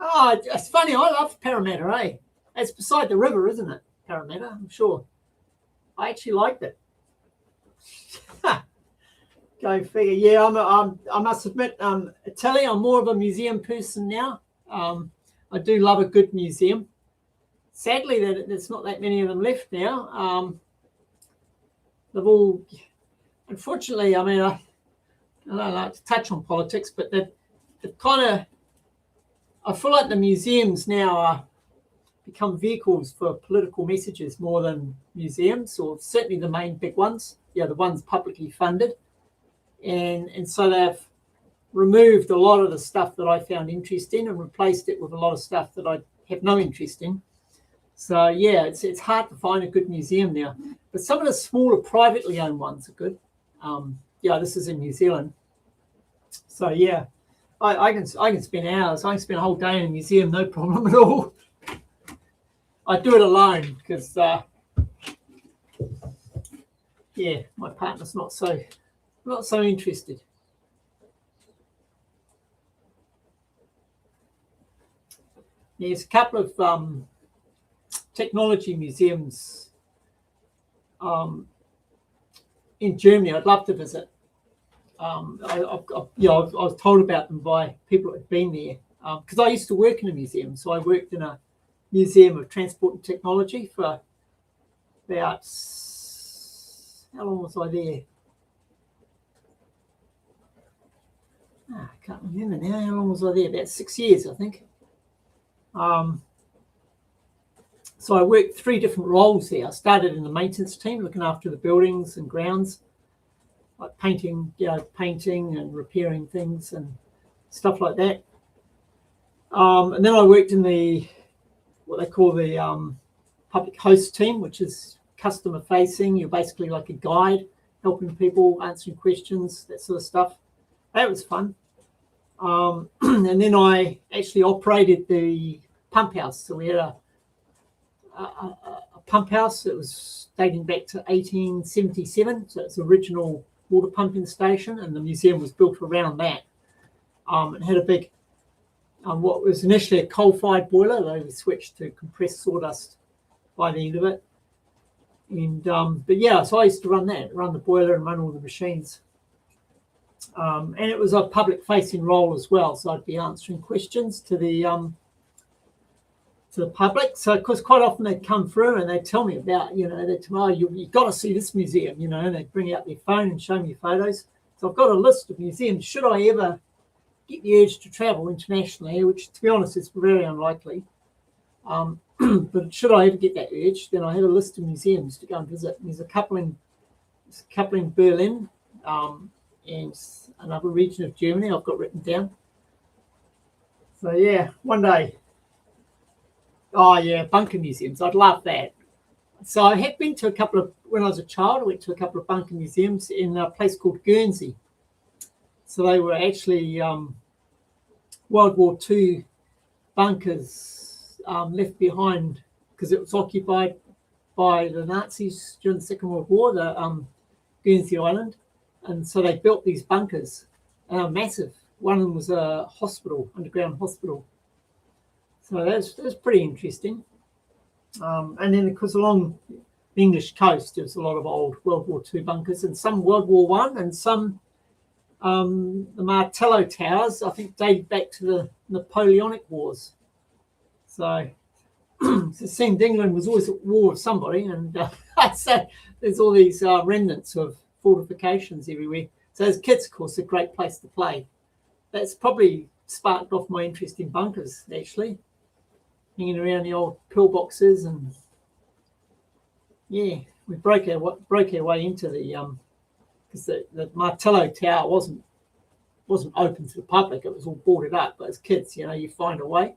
Oh, it's funny. I love Parramatta, eh? It's beside the river, isn't it? Parramatta, I'm sure. I actually liked it. Go figure. Yeah, I must admit, Telly, I'm more of a museum person now. I do love a good museum. Sadly, there's not that many of them left now. They've all, unfortunately, I mean, I don't like to touch on politics, but they've kind of, I feel like the museums now are become vehicles for political messages more than museums, or certainly the main big ones, the ones publicly funded. And so they've removed a lot of the stuff that I found interesting and replaced it with a lot of stuff that I have no interest in. So, it's hard to find a good museum now. But some of the smaller privately owned ones are good. This is in New Zealand. So, I can spend hours. I can spend a whole day in a museum, no problem at all. I do it alone because, my partner's not so interested. There's a couple of technology museums in Germany I'd love to visit. I was told about them by people that have been there because I used to work in a museum. So I worked in a museum of transport and technology for about, how long was I there? I can't remember now. How long was I there? About 6 years, I think. So I worked 3 different roles there. I started in the maintenance team, looking after the buildings and grounds, like painting and repairing things and stuff like that. And then I worked in what they call the public host team, which is customer facing. You're basically like a guide, helping people, answering questions, that sort of stuff. That was fun. And then I actually operated the pump house. So we had a pump house that was dating back to 1877. So it's original water pumping station, and the museum was built around that. It had a big, what was initially a coal-fired boiler. They switched to compressed sawdust by the end of it. And so I used to run the boiler and run all the machines. And it was a public-facing role as well, so I'd be answering questions to the public. So, of course, quite often they'd come through and they'd tell me about, they'd tell me, you've got to see this museum, and they'd bring out their phone and show me photos. So I've got a list of museums. Should I ever get the urge to travel internationally, which, to be honest, is very unlikely, but should I ever get that urge, then I have a list of museums to go and visit. And there's a couple in Berlin, and another region of Germany I've got written down. So one day. Oh yeah, bunker museums. I'd love that. So I have been to a couple of, when I was a child, I went to a couple of bunker museums in a place called Guernsey. So they were actually World War II bunkers left behind because it was occupied by the Nazis during the Second World War, the Guernsey Island. And so they built these bunkers, massive. One of them was a hospital, underground hospital. So that's pretty interesting. And then, because along the English coast, there's a lot of old World War II bunkers and some World War One, and some the Martello Towers, I think, date back to the Napoleonic Wars. So it seemed England was always at war with somebody, and so there's all these remnants of fortifications everywhere. So as kids, of course, a great place to play. That's probably sparked off my interest in bunkers, actually, hanging around the old pillboxes, and yeah, we broke our way into the because the Martello Tower wasn't open to the public; it was all boarded up. But as kids, you find a way,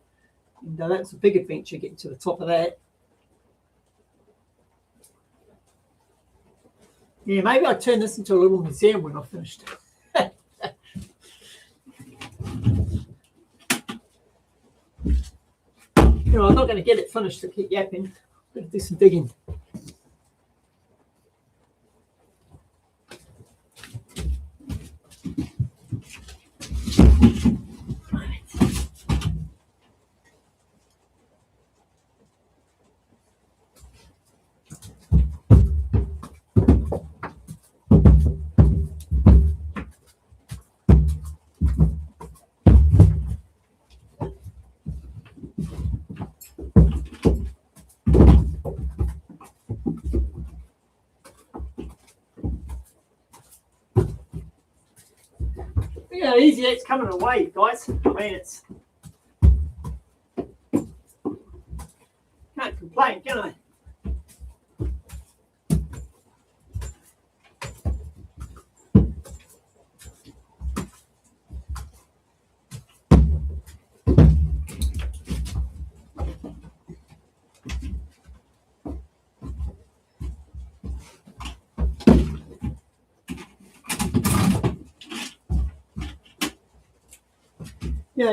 and that's a big adventure getting to the top of that. Yeah, maybe I'll turn this into a little museum when I've finished. I'm not going to get it finished to keep yapping. I'm going to do some digging. How easy it's coming away, guys. I mean, it's can't complain, can I?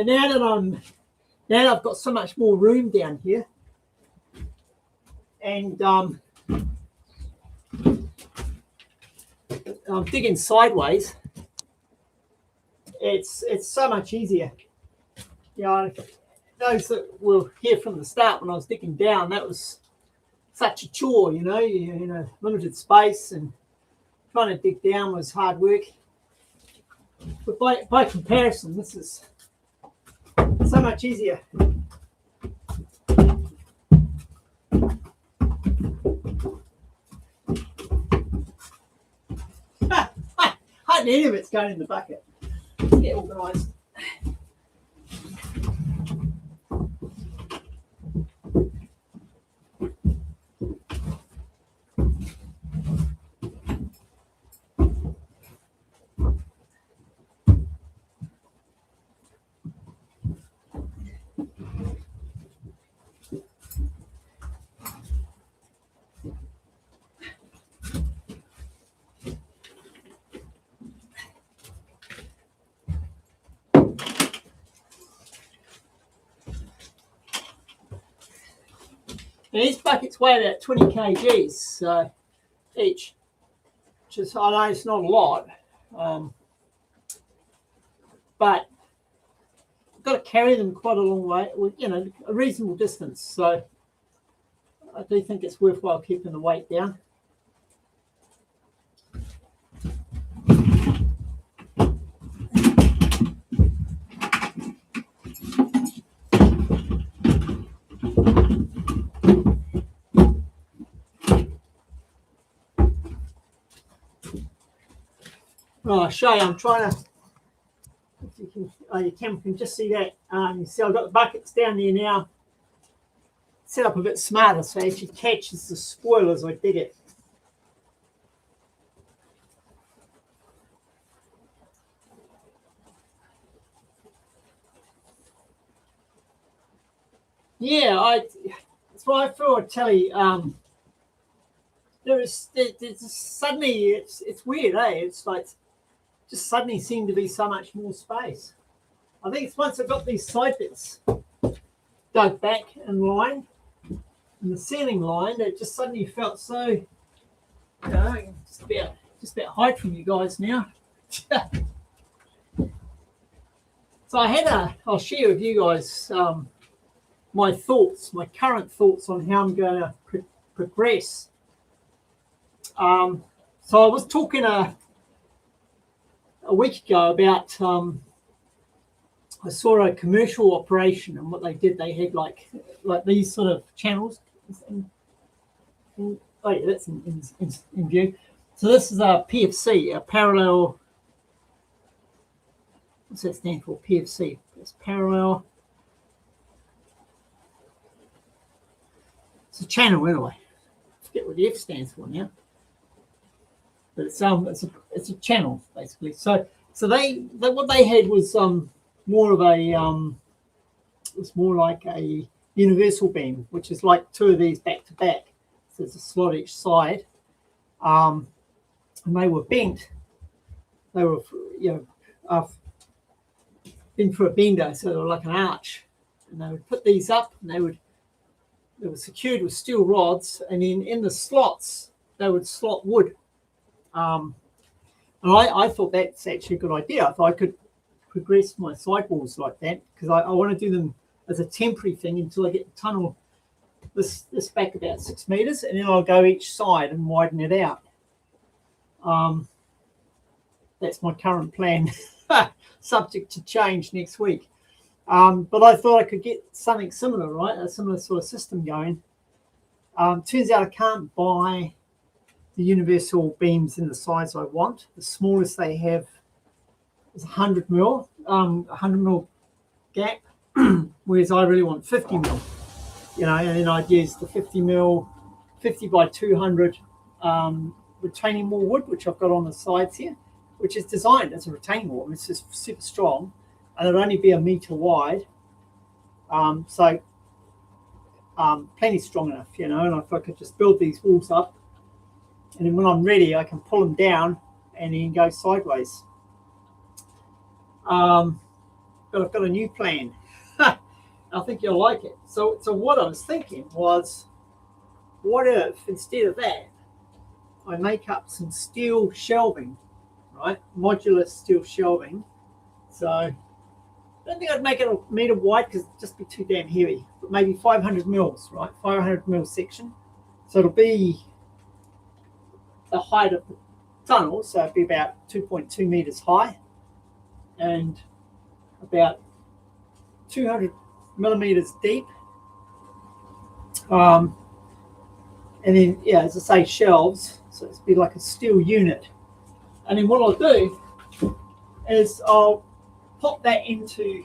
Now that I've got so much more room down here, and I'm digging sideways, it's so much easier. Those that were here from the start when I was digging down, that was such a chore, limited space, and trying to dig down was hard work. But by comparison, this is so much easier. Hardly any of it's going in the bucket. Let's get organised. And these buckets weigh about 20 kgs each, which is, I know it's not a lot, but I've got to carry them quite a long way, a reasonable distance. So I do think it's worthwhile keeping the weight down. Oh, Shay, I'm trying to. If you can just see that. You see, I've got the buckets down there now. Set up a bit smarter so it actually catches the spoil as I dig it. Yeah, that's why I thought I'd tell you. There's suddenly it's weird, eh? It's like just suddenly seemed to be so much more space. I think it's once I got these side bits dug back and lined, and the ceiling lined, it just suddenly felt so, just about hide from you guys now. So I'll share with you guys my current thoughts on how I'm going to progress. So I was talking a week ago about I saw a commercial operation, and what they did, they had like these sort of channels. Oh yeah, that's in view. So this is a PFC, a parallel. What's that stand for? PFC. It's parallel. It's a channel anyway. I forget what the F stands for now. But it's a channel basically. So they what they had was more of a it was more like a universal beam, which is like two of these back to back. So there's a slot each side, and they were bent. They were bent for a bender, so they were like an arch. And they would put these up, and they were secured with steel rods, and in the slots they would slot wood. And I thought that's actually a good idea. I thought I could progress my sidewalls like that, because I want to do them as a temporary thing until I get the tunnel this back about 6 meters, and then I'll go each side and widen it out. That's my current plan, subject to change next week. But I thought I could get something similar, right? A similar sort of system going. Turns out I can't buy the universal beams in the size I want. The smallest they have is 100 mil gap, whereas I really want 50 mil. And then I'd use the 50 mil, 50 by 200 retaining wall wood, which I've got on the sides here, which is designed as a retaining wall. It's just super strong, and it'll only be 1 meter wide. So plenty strong enough, and if I could just build these walls up, and then when I'm ready, I can pull them down and then go sideways. But I've got a new plan. I think you'll like it. So what I was thinking was, what if instead of that, I make up some steel shelving, right? Modular steel shelving. So I don't think I'd make it a meter wide because it'd just be too damn heavy. But maybe 500 mils, right? 500 mil section. So it'll be the height of the tunnel. So it'd be about 2.2 meters high and about 200 millimeters deep. And then, as I say, shelves. So it's be like a steel unit. And then what I'll do is I'll pop that into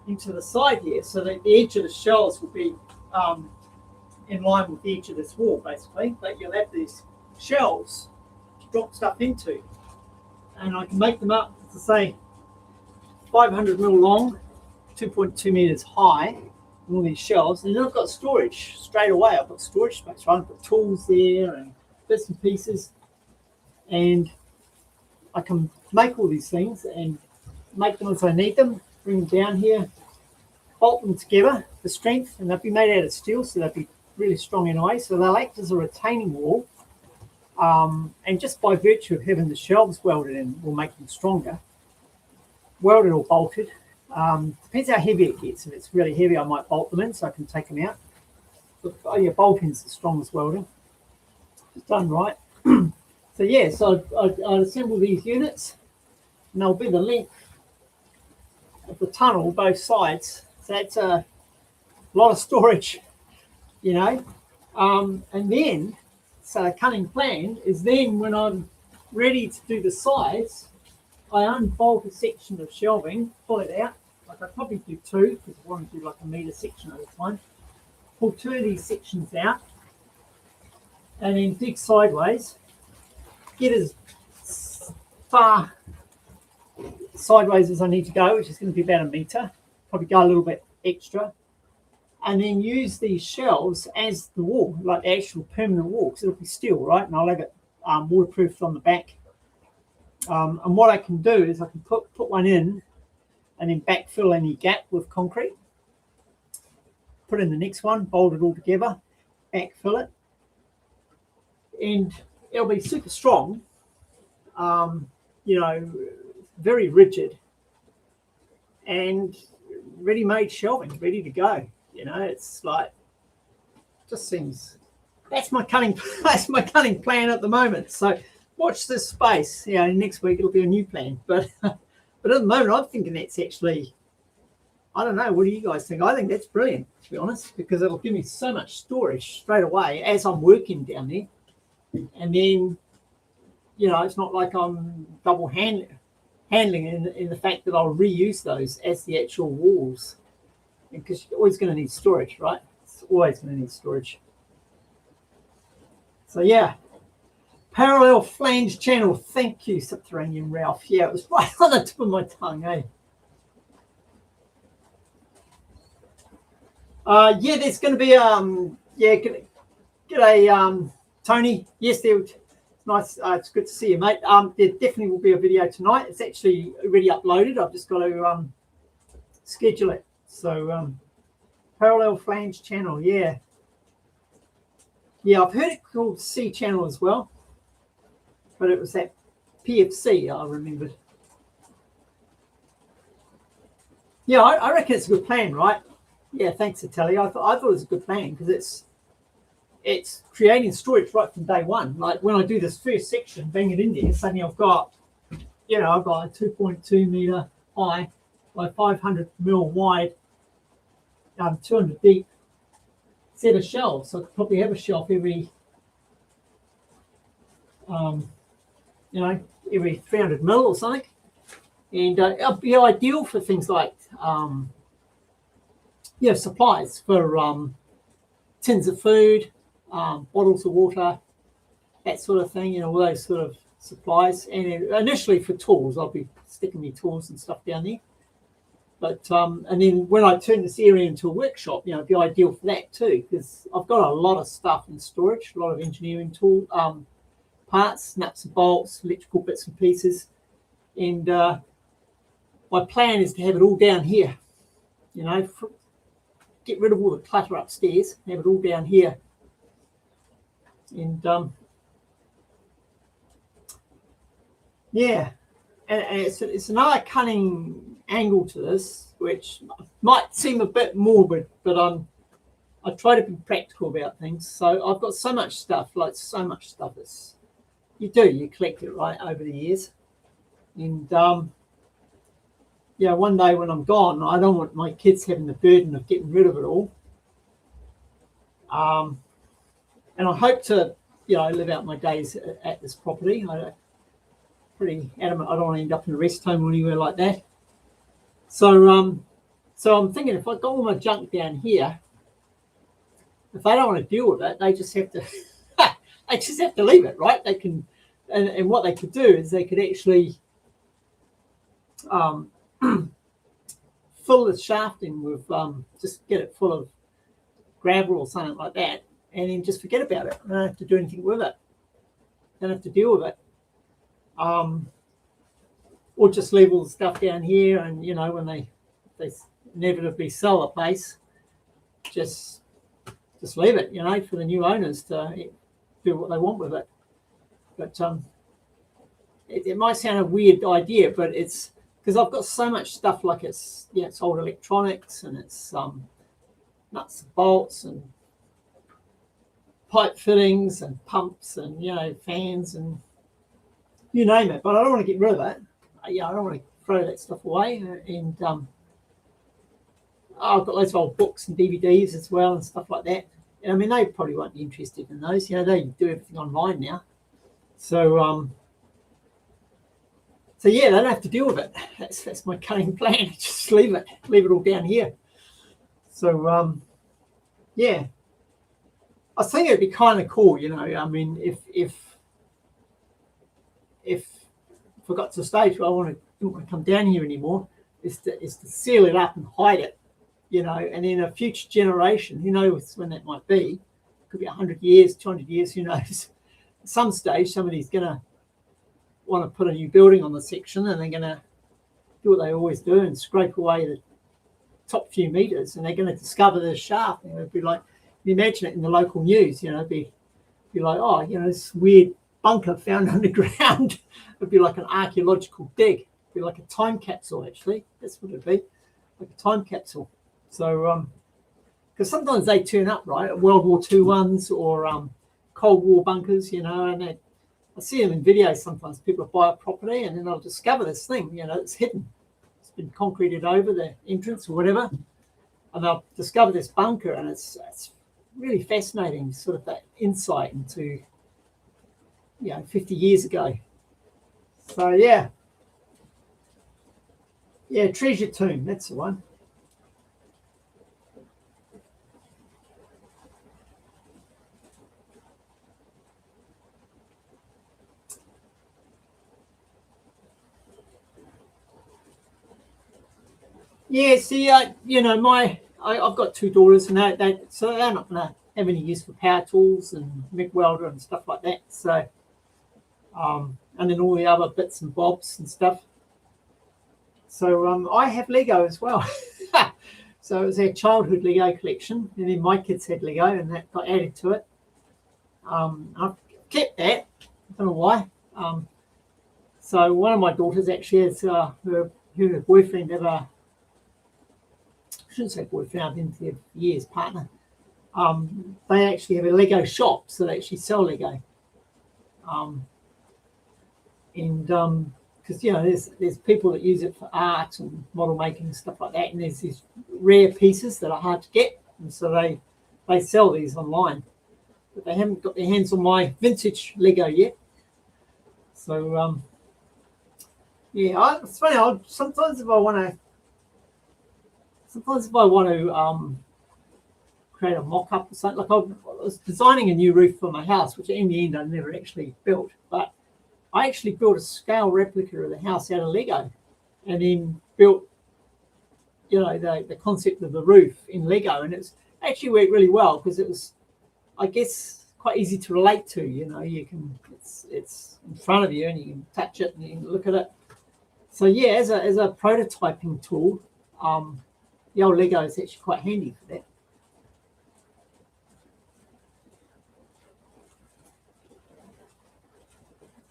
the side here, so that the edge of the shelves will be in line with the edge of this wall, basically. But you'll have these shelves to drop stuff into. And I can make them up, as I say, 500 mil long, 2.2 meters high, and all these shelves. And then I've got storage straight away. I've got storage space, right? I've got tools there and bits and pieces. And I can make all these things and make them as I need them, bring them down here, bolt them together for strength, and they'll be made out of steel, so they'll be really strong anyway. So they'll act as a retaining wall. And just by virtue of having the shelves welded in will make them stronger. Welded or bolted. Depends how heavy it gets. If it's really heavy, I might bolt them in so I can take them out. But bolting's as strong as welding. It's done right. So I'd assemble these units, and they'll be the length of the tunnel, both sides. So that's a lot of storage, And then, so a cunning plan is then when I'm ready to do the sides, I unbolt a section of shelving, pull it out. Like I'd probably do two, because I want to do like a meter section at a time. Pull two of these sections out, and then dig sideways. Get as far sideways as I need to go, which is going to be about 1 meter. Probably go a little bit extra. And then use these shelves as the wall, like the actual permanent wall, because it'll be steel, right? And I'll have it waterproofed on the back. And what I can do is I can put one in and then backfill any gap with concrete. Put in the next one, bolt it all together, backfill it. And it'll be super strong, very rigid. And ready-made shelving, ready to go. You know, it's like, just seems, that's my cunning plan at the moment. So watch this space. You know, next week it'll be a new plan. But at the moment, I'm thinking that's actually, I don't know, what do you guys think? I think that's brilliant, to be honest, because it'll give me so much storage straight away as I'm working down there. And then, you know, it's not like I'm double handling in the fact that I'll reuse those as the actual walls, because you're always going to need storage, right? It's always going to need storage. So yeah, parallel flange channel. Thank you, Subterranean Ralph. Yeah, it was right on the tip of my tongue, eh? Yeah, there's going to be g'day, Tony. Yes, it's nice. It's good to see you, mate. There definitely will be a video tonight. It's actually already uploaded. I've just got to schedule it. So parallel flange channel, yeah. Yeah, I've heard it called C channel as well, but it was that PFC I remembered. Yeah, I reckon it's a good plan, right? Yeah, thanks, Italia. I thought it was a good plan because it's creating storage right from day one. Like when I do this first section, bang it in there, suddenly I've got a 2.2 meter high by 500 mil wide, 200 deep set of shelves. So I could probably have a shelf every 300 mil or something. And it'll be ideal for things like supplies for tins of food, bottles of water, that sort of thing, all those sort of supplies. And initially for tools, I'll be sticking my tools and stuff down there. But and then when I turn this area into a workshop, it'd be ideal for that too, because I've got a lot of stuff in storage, a lot of engineering tool parts, nuts and bolts, electrical bits and pieces. And my plan is to have it all down here, get rid of all the clutter upstairs, have it all down here. And yeah, and it's another cunning angle to this, which might seem a bit morbid, but I try to be practical about things. So I've got so much stuff, it's you collect it right over the years. And one day when I'm gone, I don't want my kids having the burden of getting rid of it all. And I hope to, live out my days at this property. I'm pretty adamant I don't want to end up in a rest home or anywhere like that. So I'm thinking if I got all my junk down here, if they don't want to deal with it, they just have to leave it, right? They can, and what they could do is they could actually fill the shaft in with just get it full of gravel or something like that, and then just forget about it. I don't have to do anything with it. Don't have to deal with it. Or just leave all the stuff down here, and when they inevitably sell the place, just leave it, for the new owners to do what they want with it. But it might sound a weird idea, but it's because I've got so much stuff, like it's old electronics, and it's nuts and bolts and pipe fittings and pumps and fans and you name it. But I don't want to get rid of it. I don't want to throw that stuff away. And I've got loads of old books and DVDs as well and stuff like that. And I mean, they probably won't be interested in those. They do everything online now. So yeah, they don't have to deal with it. That's my cunning plan. Just leave it all down here. So yeah, I think it'd be kind of cool. I mean, if I got to a stage where I don't want to come down here anymore, is to seal it up and hide it, and in a future generation, who knows when that might be, could be 100 years, 200 years, who knows. At some stage, somebody's going to want to put a new building on the section, and they're going to do what they always do and scrape away the top few meters, and they're going to discover the shaft. And it'd be like, you imagine it in the local news, it'd be like, oh, this weird bunker found underground. It'd be like an archaeological dig. It'd be like a time capsule, actually. That's what it'd be. like a time capsule. So because sometimes they turn up, right, at World War II ones or Cold War bunkers, you know, and I see them in videos sometimes. People buy a property and then they'll discover this thing, you know, it's hidden. It's been concreted over the entrance or whatever. And they'll discover this bunker, and it's really fascinating, sort of that insight into, 50 years ago. So, yeah, Treasure Tomb, that's the one. Yeah, see, I've got two daughters, and so they're not going to have any use for power tools and MIG welder and stuff like that. So, and then all the other bits and bobs and stuff. So I have Lego as well. So it was our childhood Lego collection, and then my kids had Lego, and that got added to it. I've kept that. I don't know why. So one of my daughters actually has her boyfriend ever. I shouldn't say boyfriend, I've been there for years, partner. They actually have a Lego shop, so they actually sell Lego. Because there's people that use it for art and model making and stuff like that, and there's these rare pieces that are hard to get, and so they sell these online, but they haven't got their hands on my vintage Lego yet. So it's funny. Sometimes if I want to create a mock-up or something, like I was designing a new roof for my house, which in the end I never actually built, but I actually built a scale replica of the house out of Lego, and then built, the concept of the roof in Lego, and it's actually worked really well because it was, I guess, quite easy to relate to. You can it's in front of you and you can touch it and you can look at it. So yeah, as a prototyping tool, the old Lego is actually quite handy for that.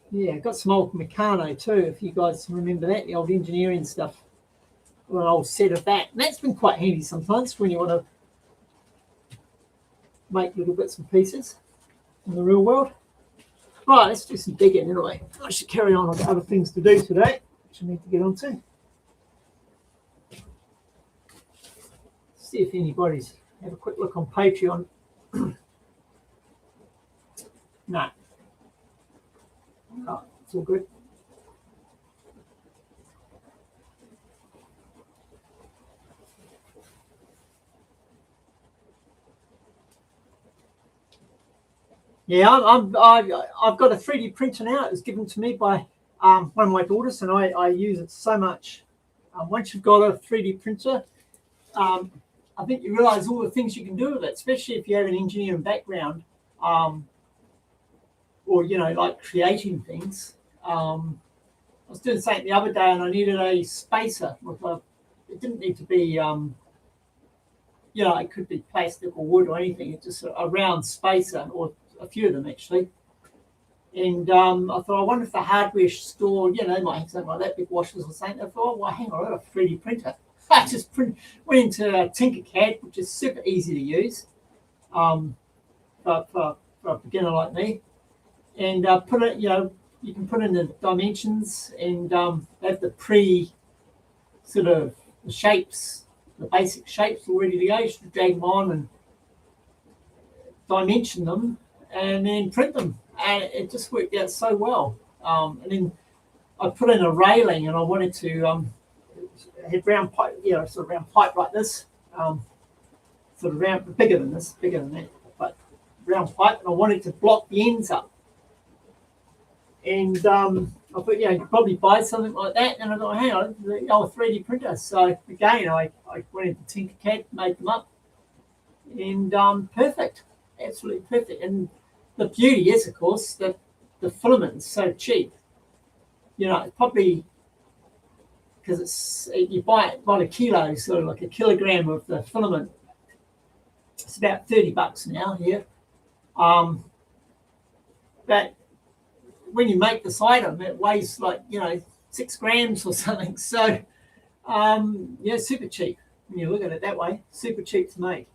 Yeah, I've got some old Meccano too, if you guys remember that, the old engineering stuff. An old set of that. And that's been quite handy sometimes when you want to make little bits and pieces in the real world. Right, let's do some digging anyway. I should carry on. I've got other things to do today, which I need to get on to. See if anybody's have a quick look on Patreon. No. Oh, it's all good. Yeah, I've got a 3D printer now. It was given to me by one of my daughters, and I use it so much. Once you've got a 3D printer, I think you realise all the things you can do with it, especially if you have an engineering background, or like creating things. I was doing something the other day, and I needed a spacer. It didn't need to be, it could be plastic or wood or anything. It's just a round spacer, or a few of them actually. And I thought, I wonder if the hardware store, they might have something like that, big washers or something. I thought, well, hang on, I've got a 3D printer. I just went into Tinkercad, which is super easy to use for a beginner like me, and put it, you can put in the dimensions and have the sort of the shapes, the basic shapes all ready to go. You should drag them on and dimension them and then print them. And it just worked out so well. And then I put in a railing, and I wanted to had round pipe, sort of round pipe like this, sort of round, bigger than that, but round pipe, and I wanted to block the ends up. And I thought, you could probably buy something like that. And I thought, hang on, the old 3D printer. So again, I went into Tinkercad, made them up, and perfect, absolutely perfect. And the beauty is, of course, that the filament is so cheap. It's probably, because you buy it by the kilo, sort of like a kilogram of the filament. It's about $30 now here. But when you make this item, it weighs like 6 grams or something. So Yeah, super cheap when you look at it that way. Super cheap to make.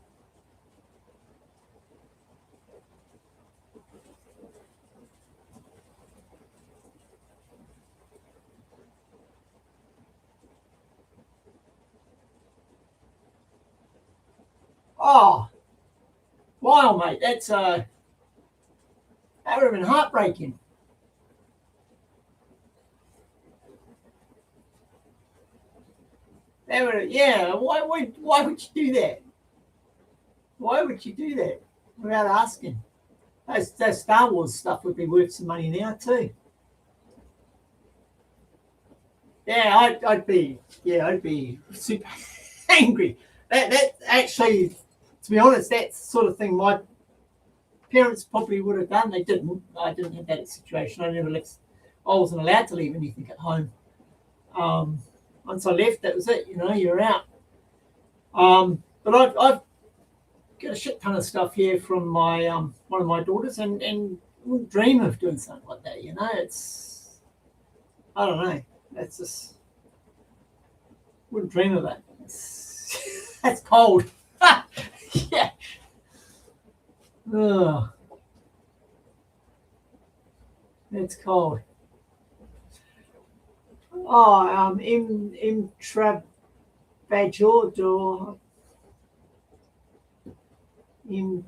Oh, wow, mate, that would have been heartbreaking. Yeah. Why would you do that? Why would you do that without asking? That Star Wars stuff would be worth some money now too. Yeah, I'd be super angry. That actually, to be honest, that sort of thing my parents probably would have done. They didn't. I didn't have that situation. I wasn't allowed to leave anything at home. Once I left, that was it. You're out. But I've got a shit ton of stuff here from my one of my daughters, and wouldn't dream of doing something like that. It's, I don't know. That's just, wouldn't dream of that. That's cold. Yeah. Ugh. It's cold. Oh, im Travaggior, in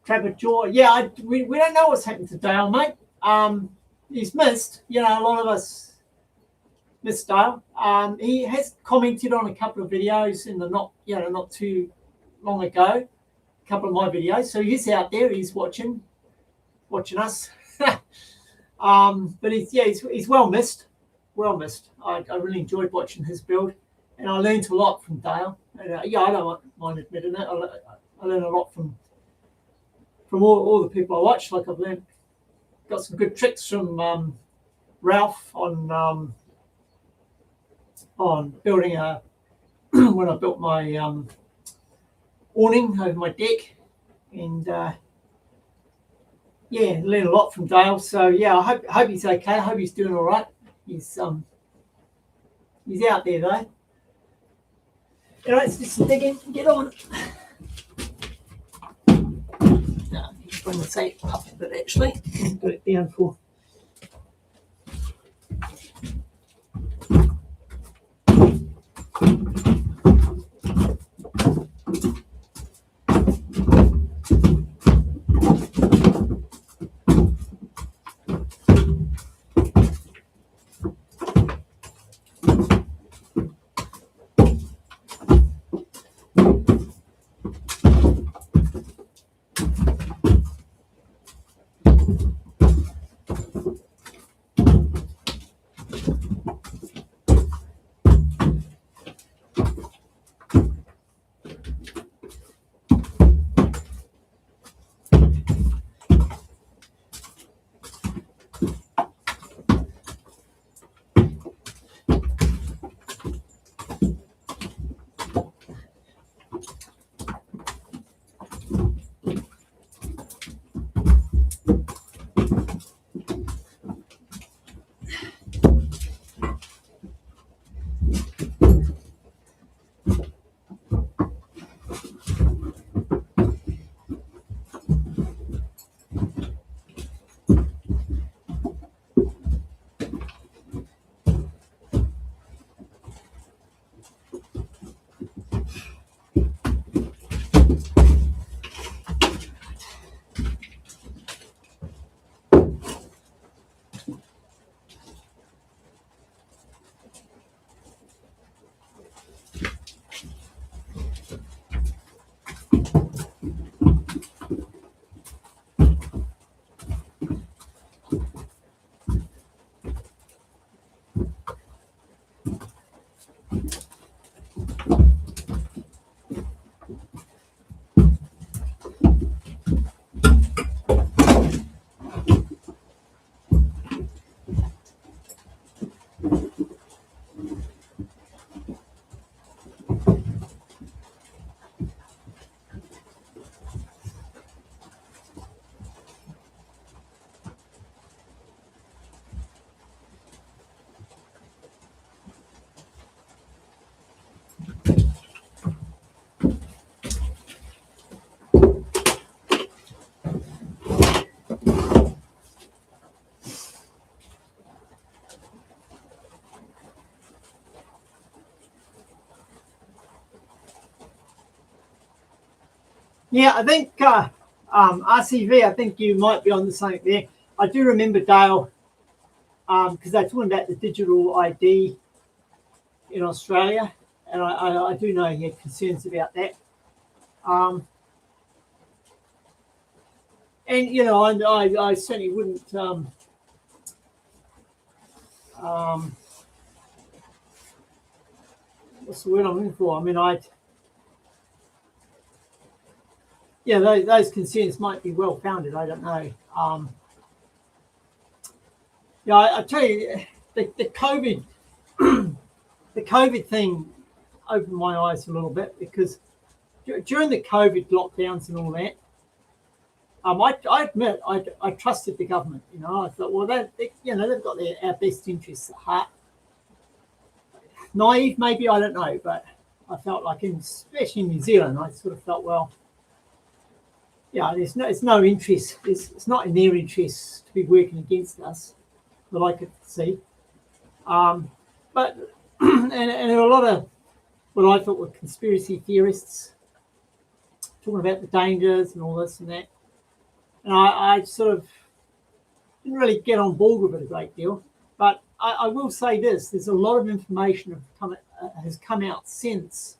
Travaggior. Yeah, we don't know what's happened to Dale, mate. He's missed. A lot of us missed Dale. He has commented on a couple of videos in the not too long ago. A couple of my videos, so he's out there. He's watching us. But he's well missed. Well missed. I really enjoyed watching his build, and I learned a lot from Dale. And, I don't mind admitting it. I learned a lot from all the people I watched. Like got some good tricks from Ralph on building when I built my awning over my deck, and learned a lot from Dale. So I hope he's okay. I hope he's doing all right. He's out there though. Let's do some digging and get on. Bring the tape up a bit actually. Got it down for. Yeah, I think RCV, I think you might be on the same there. I do remember Dale, because they're talking about the digital ID in Australia, and I do know he had concerns about that. And you know, I certainly wouldn't. What's the word I'm looking for? I mean, those concerns might be well founded. I don't know. I tell you, the COVID, the COVID thing opened my eyes a little bit, because during the COVID lockdowns and all that, I admit I trusted the government. You know, I thought, well, they've got our best interests at heart. Naive, maybe, I don't know, but I felt like, especially in New Zealand, I sort of felt, well, yeah, there's no interest. It's not in their interest to be working against us, that I could see. But and there were a lot of what I thought were conspiracy theorists talking about the dangers and all this and that. And I sort of didn't really get on board with it a great deal. But I will say this: there's a lot of information has come out since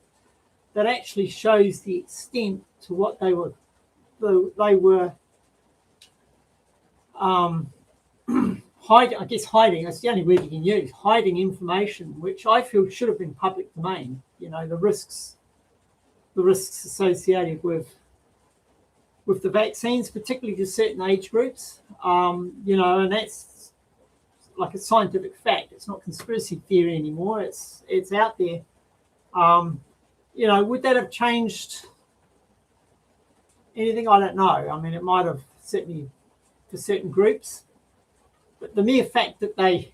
that actually shows the extent to what they were hiding. I guess hiding, that's the only word you can use, hiding information, which I feel should have been public domain. You know, the risks associated with the vaccines, particularly to certain age groups. You know, and that's like a scientific fact. It's not conspiracy theory anymore. It's out there. You know, would that have changed anything? I don't know. I mean, it might have, certainly for certain groups, but the mere fact that they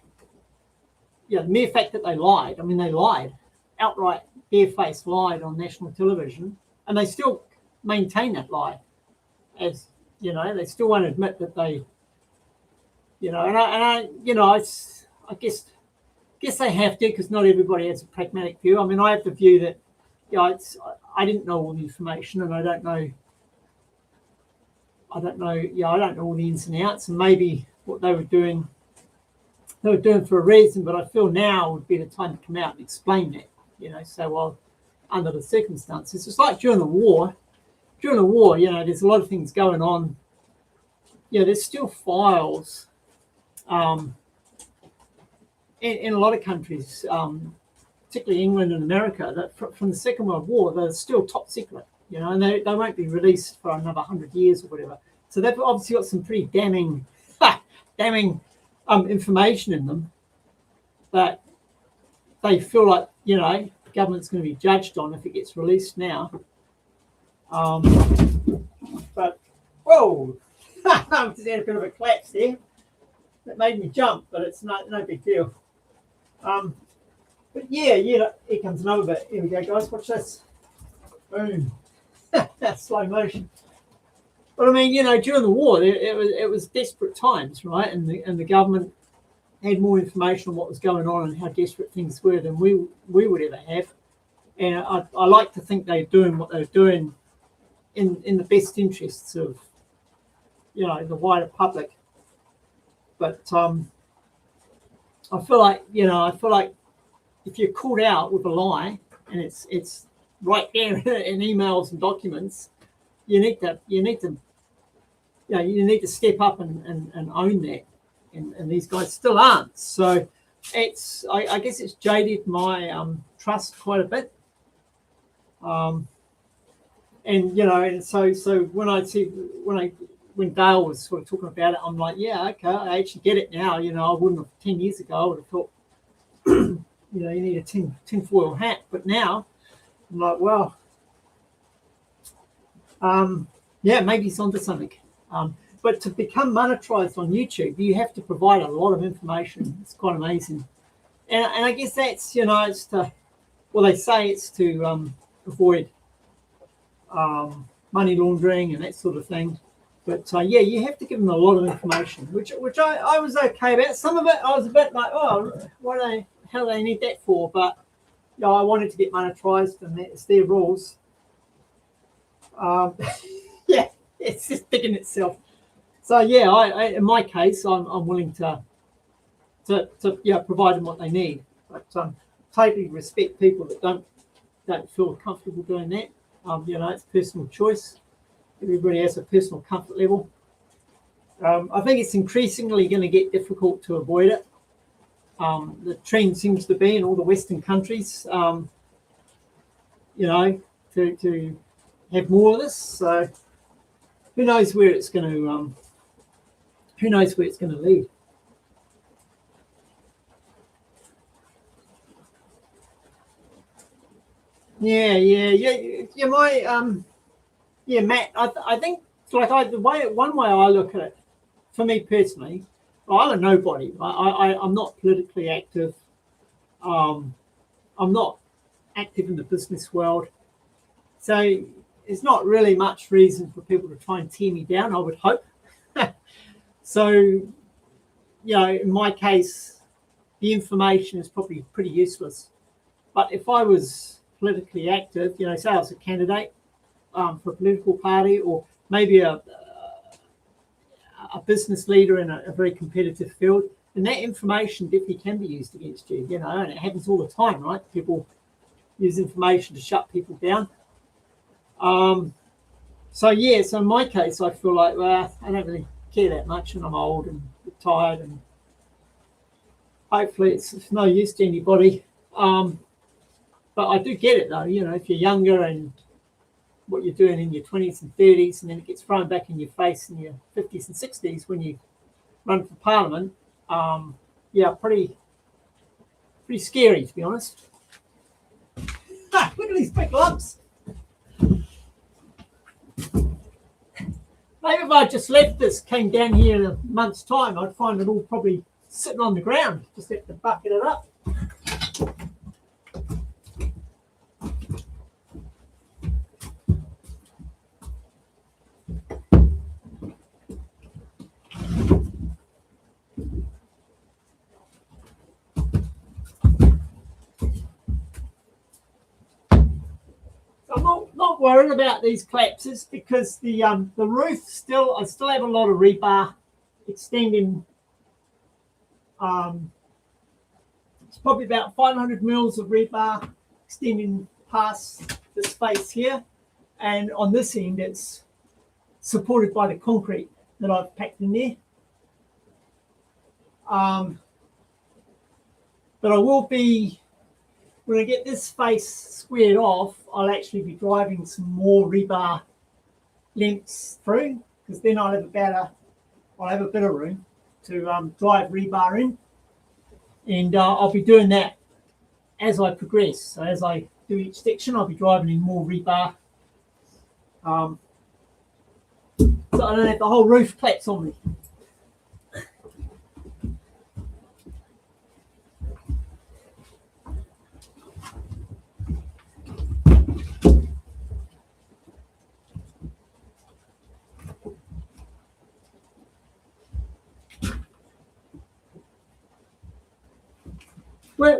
lied. I mean, they lied outright, barefaced lied on national television, and they still maintain that lie. As you know, they still won't admit that they, you know, and I guess they have to, because not everybody has a pragmatic view. I mean, I have the view that, you know, I didn't know all the information, and I don't know, I don't know all the ins and outs, and maybe what they were doing for a reason. But I feel now would be the time to come out and explain that. You know, so, well, under the circumstances, it's like during the war. During the war, you know, there's a lot of things going on. You know, there's still files in a lot of countries, particularly England and America, that from the Second World War, they're still top secret. You know, and they won't be released for another 100 years or whatever. So they've obviously got some pretty damning information in them that they feel like, you know, the government's going to be judged on if it gets released now. But whoa, I just had a bit of a collapse there. That made me jump, but it's no big deal. But yeah, here comes another bit. Here we go, guys. Watch this. Boom. Slow motion. But I mean, you know, during the war, it was desperate times, right? And the government had more information on what was going on and how desperate things were than we would ever have. And I like to think they're doing what they're doing in the best interests of, you know, the wider public. But I feel like if you're caught out with a lie and it's right there in emails and documents, you need to step up and own that. And these guys still aren't. So I guess it's jaded my trust quite a bit. And you know, and so when Dale was sort of talking about it, I'm like, yeah, okay, I actually get it now. You know, I wouldn't have 10 years ago. I would have thought, you know, you need a tinfoil hat. But now I'm like, well, yeah, maybe it's onto something. But to become monetized on YouTube, you have to provide a lot of information. It's quite amazing. And I guess that's, you know, it's to, well, they say it's to avoid money laundering and that sort of thing. But yeah, you have to give them a lot of information, which I was okay about. Some of it I was a bit like, oh, how do they need that for? But you know, I wanted to get monetized, and it's their rules. Yeah, it's just digging itself. So yeah, I in my case, I'm willing to provide them what they need. But totally respect people that don't feel comfortable doing that. It's personal choice. Everybody has a personal comfort level. I think it's increasingly going to get difficult to avoid it. The trend seems to be in all the Western countries, to have more of this. So who knows where it's going to lead. Yeah. Matt. I think one way I look at it, for me personally, I'm a nobody. I'm not politically active. I'm not active in the business world, so there's not really much reason for people to try and tear me down, I would hope. So, in my case, the information is probably pretty useless. But if I was politically active, say I was a candidate for a political party, or maybe a business leader in a very competitive field, and that information definitely can be used against you, and it happens all the time, right? People use information to shut people down. So in my case, I feel like, well, I don't really care that much, and I'm old and retired, and hopefully it's no use to anybody. But I do get it, though, if you're younger and what you're doing in your 20s and 30s, and then it gets thrown back in your face in your 50s and 60s when you run for Parliament, pretty scary, to be honest. Look at these big lumps. Maybe if I just left this, came down here in a month's time, I'd find it all probably sitting on the ground. Just have to bucket it up. I'm not worried about these collapses because the roof I still have a lot of rebar extending. It's probably about 500 mils of rebar extending past the space here, and on this end it's supported by the concrete that I've packed in there. But I will be, when I get this face squared off, I'll actually be driving some more rebar lengths through, because then I'll have a bit of room to drive rebar in, and I'll be doing that as I progress. So as I do each section, I'll be driving in more rebar, so I don't have the whole roof collapse on me.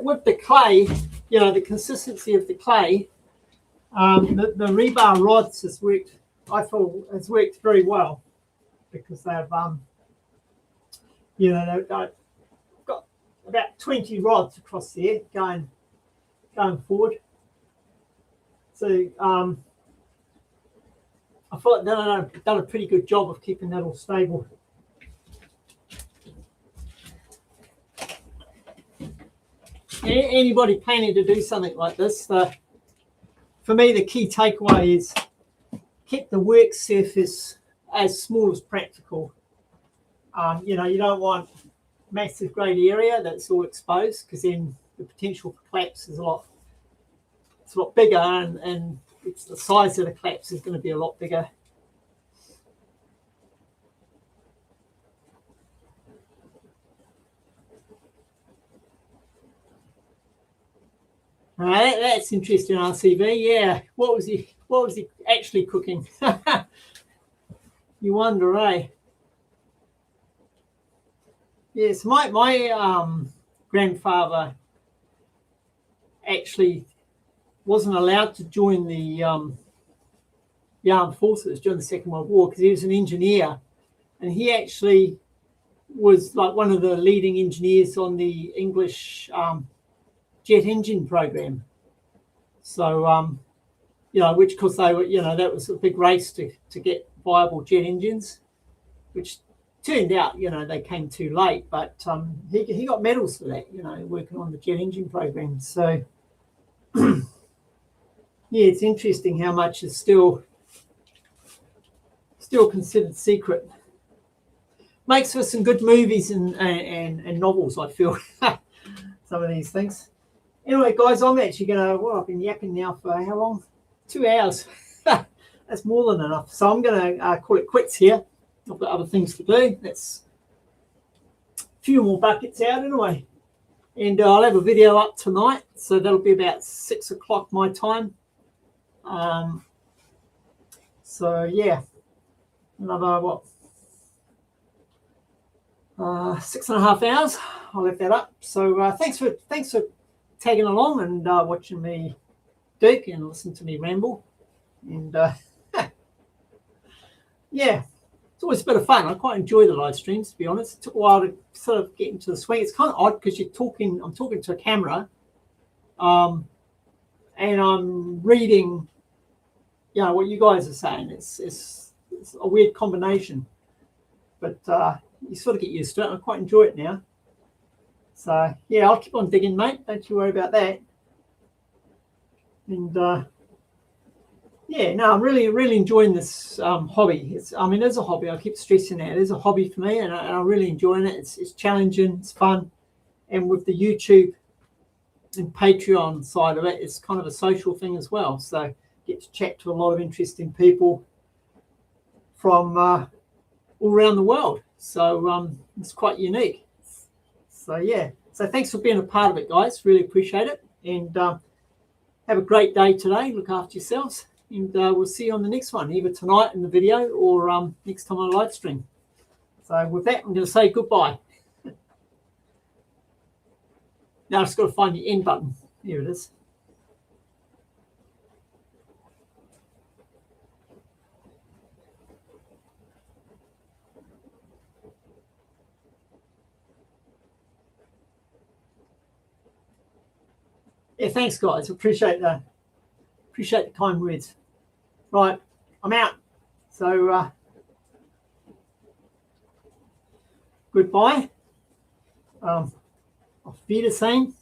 With the clay, the consistency of the clay, the rebar rods has worked very well, because they've they've got about 20 rods across there going forward. So I feel like they've done a pretty good job of keeping that all stable. Anybody planning to do something like this, for me, the key takeaway is keep the work surface as small as practical. You don't want massive grade area that's all exposed, because then the potential for collapse is a lot bigger, and it's the size of the collapse is going to be a lot bigger. All right, that's interesting, RCV. Yeah, what was he actually cooking? You wonder, eh? Yes, my grandfather actually wasn't allowed to join the the armed forces during the Second World War, because he was an engineer, and he actually was like one of the leading engineers on the English jet engine program. So, which, of course, they were, that was a big race to get viable jet engines, which turned out, they came too late, but he got medals for that, working on the jet engine program. So, yeah, it's interesting how much is still considered secret. Makes for some good movies and novels, I feel, some of these things. Anyway, guys, I'm actually I've been yapping now for how long? 2 hours. That's more than enough. So I'm going to call it quits here. I've got other things to do. That's a few more buckets out anyway. And I'll have a video up tonight. So that'll be about 6 o'clock my time. So, yeah. Another, 6.5 hours. I'll have that up. So thanks for tagging along and watching me Duke and listen to me ramble. And yeah, it's always a bit of fun. I quite enjoy the live streams, to be honest. It took a while to sort of get into the swing. It's kind of odd because I'm talking to a camera, and I'm reading, what you guys are saying. It's a weird combination, but you sort of get used to it. I quite enjoy it now. So yeah, I'll keep on digging, mate. Don't you worry about that. And I'm really enjoying this hobby. It's a hobby. I keep stressing that. It is a hobby for me, and I'm really enjoying it. It's challenging. It's fun. And with the YouTube and Patreon side of it, it's kind of a social thing as well. So get to chat to a lot of interesting people from all around the world. So it's quite unique. So yeah. So thanks for being a part of it, guys. Really appreciate it. And have a great day today. Look after yourselves. And we'll see you on the next one, either tonight in the video or next time on a live stream. So with that, I'm going to say goodbye. Now I've just got to find the end button. Here it is. Yeah, thanks, guys. Appreciate the kind words. Right, I'm out. So goodbye. Auf Wiedersehen.